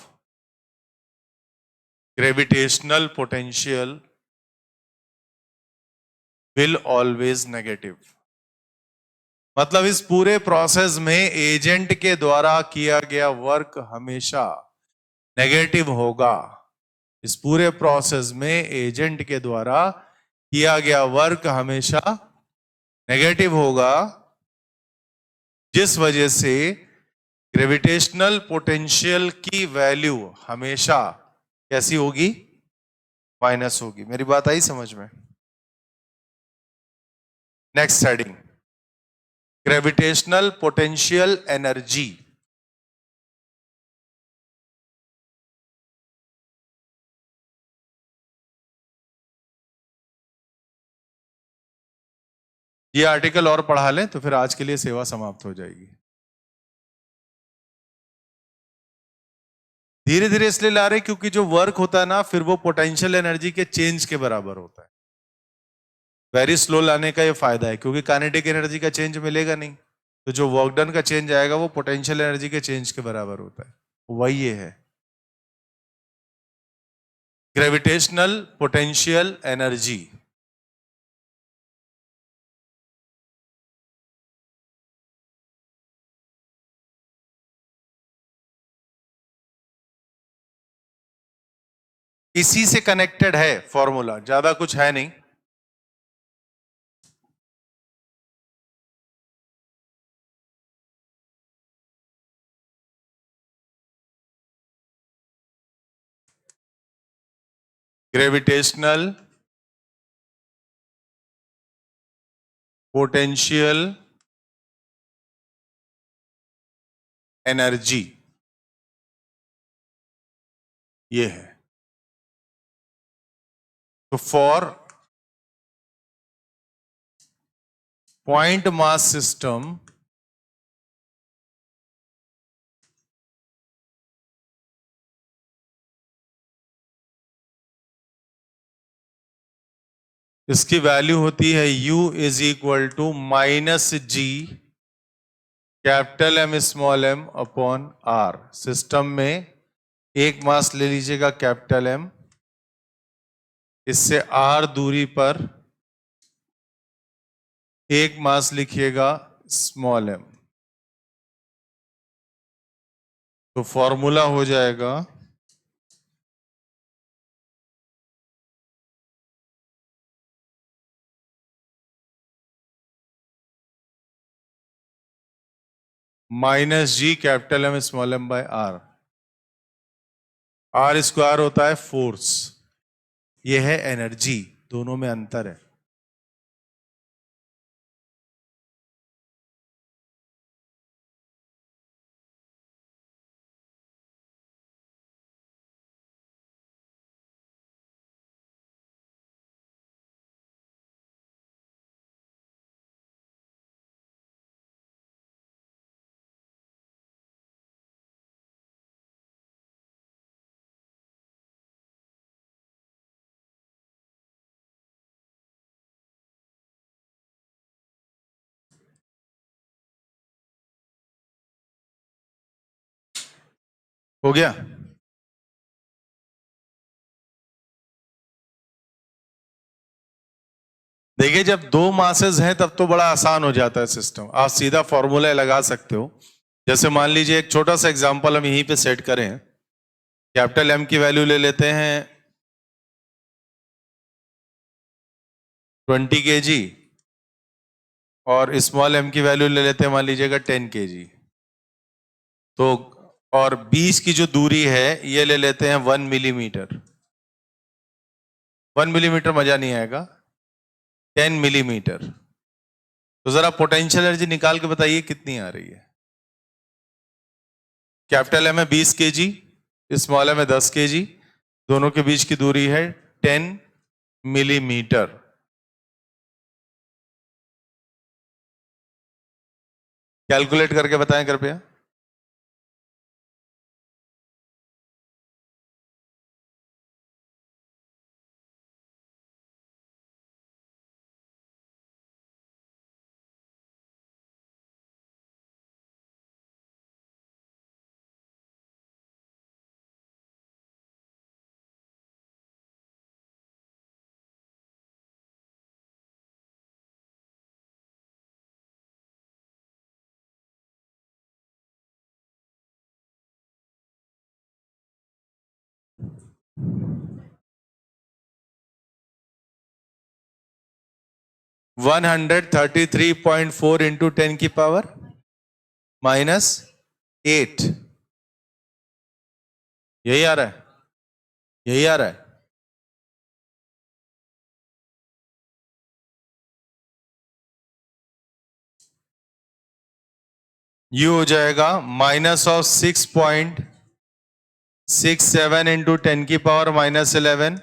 gravitational potential will always negative। मतलब इस पूरे process में agent के द्वारा किया गया work हमेशा negative होगा। इस पूरे प्रोसेस में एजेंट के द्वारा किया गया वर्क हमेशा नेगेटिव होगा, जिस वजह से ग्रेविटेशनल पोटेंशियल की वैल्यू हमेशा कैसी होगी? माइनस होगी। मेरी बात आई समझ में? Next heading, gravitational potential energy. ये आर्टिकल और पढ़ा लें तो फिर आज के लिए सेवा समाप्त हो जाएगी। धीरे धीरे इसलिए ला रहे क्योंकि जो वर्क होता है ना फिर वो पोटेंशियल एनर्जी के चेंज के बराबर होता है। वेरी स्लो लाने का ये फायदा है क्योंकि काइनेटिक एनर्जी का चेंज मिलेगा नहीं, तो जो वर्क डन का चेंज आएगा वो पोटेंशियल एनर्जी के चेंज के बराबर होता है। वही ये है ग्रेविटेशनल पोटेंशियल एनर्जी। इसी से कनेक्टेड है फॉर्मूला, ज्यादा कुछ है नहीं। ग्रेविटेशनल पोटेंशियल एनर्जी, ये है। तो फॉर पॉइंट मास सिस्टम इसकी वैल्यू होती है U is equal to -G capital M small m upon R। System में एक मास ले लीजिएगा कैपिटल M, इससे R दूरी पर एक मास लिखिएगा स्मॉल m। तो फॉर्मूला हो जाएगा -G capital M small m by R। R square होता है फोर्स, यह है एनर्जी, दोनों में अंतर है। हो गया? देखिए जब दो मासेस हैं तब तो बड़ा आसान हो जाता है सिस्टम, आप सीधा फॉर्मूला लगा सकते हो। जैसे मान लीजिए एक छोटा सा एग्जांपल हम यहीं पे सेट करें, कैपिटल M की वैल्यू ले लेते हैं 20 kg और स्मॉल m की वैल्यू ले लेते हैं मान लीजिएगा 10 kg। तो और 20 की जो दूरी है ये ले लेते हैं 1 मिलीमीटर। 1 मिलीमीटर मजा नहीं आएगा, 10 मिलीमीटर। तो जरा पोटेंशियल एनर्जी निकाल के बताइए कितनी आ रही है। कैपिटल M है 20 kg, स्मॉल m है 10 kg, दोनों के बीच की दूरी है 10 मिलीमीटर। कैलकुलेट करके बताएं कृपया। (133.4 इंटू 10 की पावर -8। यही आ रहा है, यही आ रहा है। ये हो जाएगा -6.67 इंटू 10 की power -11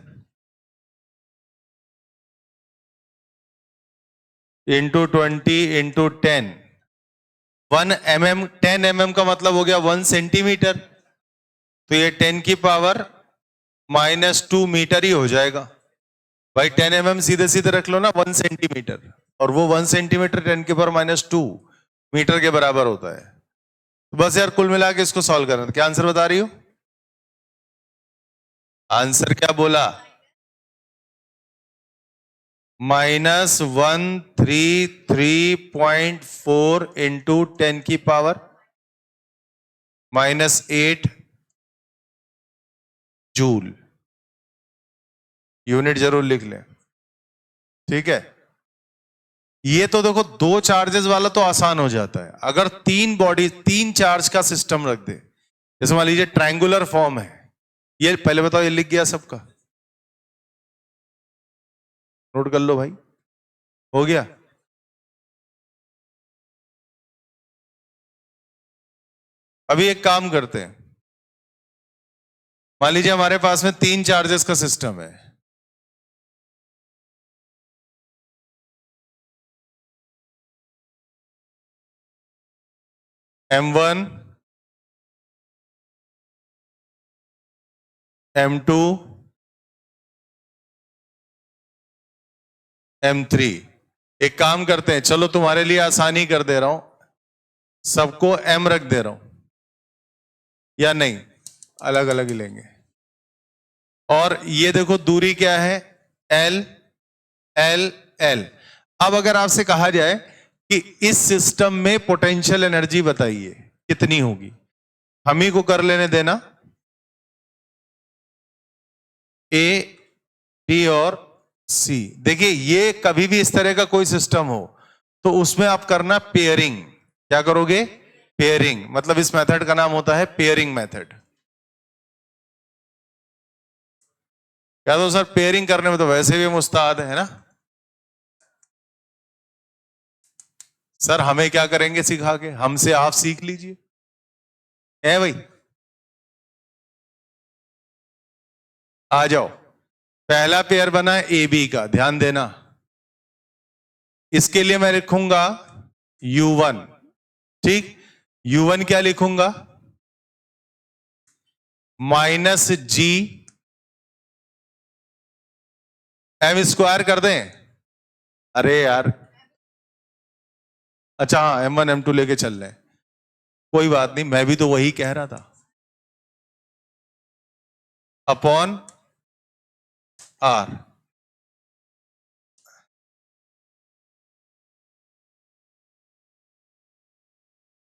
into 20 into 10। 1 mm, 10 mm का मतलब हो गया 1 सेंटीमीटर। तो ये 10 की पावर -2 मीटर ही हो जाएगा। भाई 10 mm सीधे सीधे रख लो ना 1 सेंटीमीटर, और वो 1 सेंटीमीटर 10 की पावर -2 मीटर के बराबर होता है। तो बस यार कुल मिला के इसको सॉल्व करना। क्या आंसर बता रही हो? आंसर क्या बोला? -133.4 इंटू 10 की पावर -8 जूल। यूनिट जरूर लिख लें, ठीक है। ये तो देखो दो चार्जेस वाला तो आसान हो जाता है। अगर तीन बॉडी तीन चार्ज का सिस्टम रख दे, जैसे मान लीजिए ट्रायंगुलर फॉर्म है, ये पहले बताओ ये लिख गया सबका? नोट कर लो भाई, हो गया। अभी एक काम करते हैं, मान लीजिए हमारे पास में 3 चार्जेस का सिस्टम है। M1, M2, M3। एक काम करते हैं, चलो तुम्हारे लिए आसानी कर दे रहा हूं, सबको M रख दे रहा हूं, या नहीं अलग अलग ही लेंगे। और ये देखो दूरी क्या है, L L L। अब अगर आपसे कहा जाए कि इस सिस्टम में पोटेंशियल एनर्जी बताइए कितनी होगी, हम ही को कर लेने देना, A, D और C। देखिए ये कभी भी इस तरह का कोई सिस्टम हो तो उसमें आप करना पेयरिंग। क्या करोगे, पेयरिंग। मतलब इस मेथड का नाम होता है पेयरिंग मेथड। क्या तो सर पेयरिंग करने में तो वैसे भी हम उस्ताद है ना सर, हमें क्या करेंगे सिखा के, हमसे आप सीख लीजिए, है भाई। आ जाओ, पहला पेयर बना है ए बी का, ध्यान देना। इसके लिए मैं लिखूंगा U1, ठीक। U1 क्या लिखूंगा, -G M² कर दें। अरे यार, अच्छा हाँ, M1 M2 लेके चल रहे हैं, कोई बात नहीं, मैं भी तो वही कह रहा था, अपॉन R।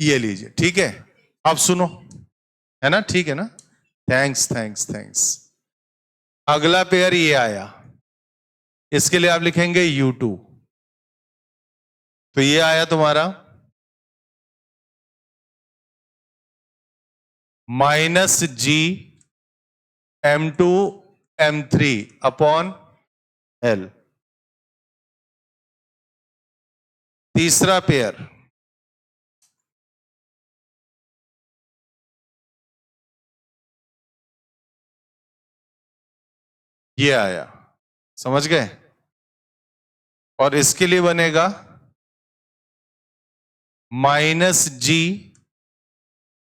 ये लीजिए, ठीक है। अब सुनो, है ना, ठीक है ना, थैंक्स थैंक्स थैंक्स। अगला पेयर ये आया, इसके लिए आप लिखेंगे U2। तो ये आया तुम्हारा -G M2 M3 upon L। तीसरा पेयर ये आया, समझ गए। और इसके लिए बनेगा -G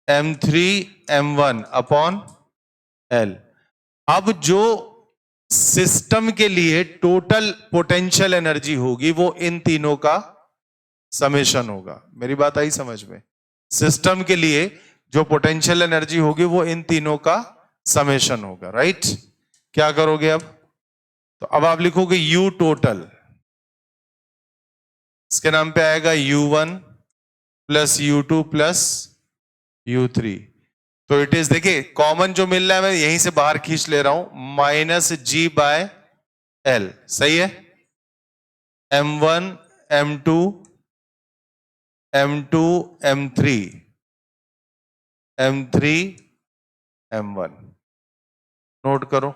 M3 M1 upon L। अब जो सिस्टम के लिए टोटल पोटेंशियल एनर्जी होगी वो इन तीनों का समेशन होगा। मेरी बात आई समझ में, सिस्टम के लिए जो पोटेंशियल एनर्जी होगी वो इन तीनों का समेशन होगा, राइट। क्या करोगे अब, तो अब आप लिखोगे U टोटल, इसके नाम पे आएगा U1 plus U2 plus U3। तो इट इज, देखिए कॉमन जो मिल रहा है मैं यहीं से बाहर खींच ले रहा हूं, -G/L, सही है। M1 M2 M2 M3 M3 M1, note करो।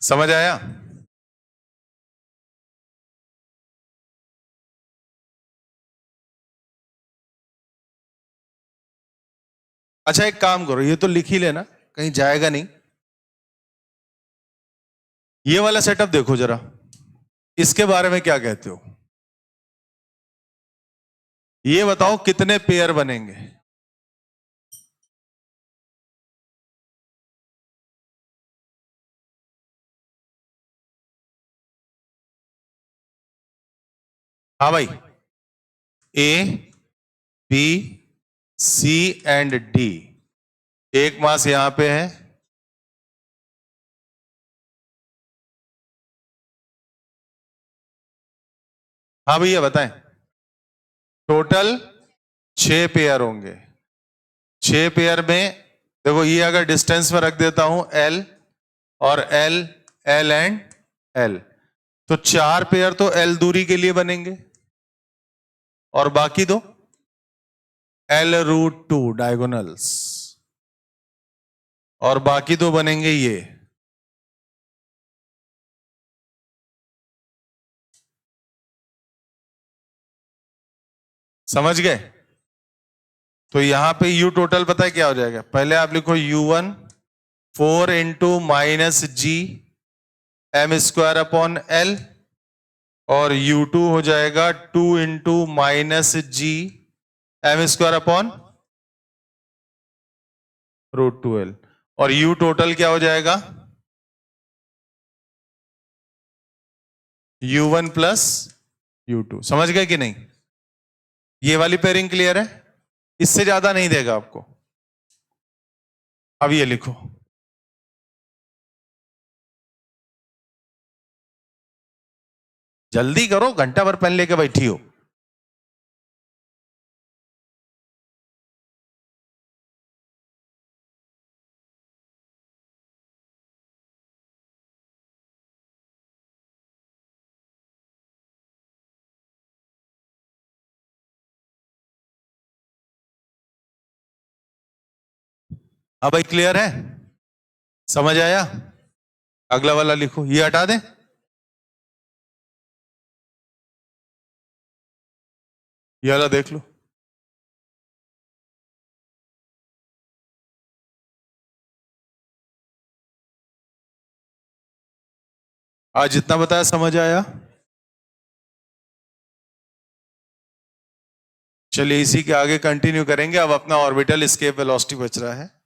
समझ आया। अच्छा एक काम करो, ये तो लिख ही लेना, कहीं जाएगा नहीं। ये वाला सेटअप देखो जरा, इसके बारे में क्या कहते हो, ये बताओ कितने पेयर बनेंगे। हाँ भाई, A B C and D, एक मास यहां पे है, हाँ भैया बताएं। टोटल 6 पेयर होंगे। 6 पेयर में देखो, ये अगर डिस्टेंस में रख देता हूं L और L L एंड L, तो 4 पेयर तो L दूरी के लिए बनेंगे, और बाकी दो L√2 डायगोनल्स, और बाकी दो बनेंगे ये। समझ गए? तो यहां पे U टोटल पता है क्या हो जाएगा? पहले आप लिखो U1 4 into minus G M square upon L, और U2 हो जाएगा 2 into minus G M square upon √2L, और U टोटल क्या हो जाएगा? U1 plus U2। समझ गए कि नहीं? ये वाली पेयरिंग क्लियर है? इससे ज्यादा नहीं देगा आपको। अब ये लिखो, जल्दी करो, घंटा भर पेन लेके बैठी हो। अब भाई क्लियर है? समझ आया? अगला वाला लिखो, ये हटा दें। ये वाला देख लो। आज जितना बताया समझ आया? चलिए इसी के आगे कंटिन्यू करेंगे। अब अपना ऑर्बिटल एस्केप वेलोसिटी बच रहा है।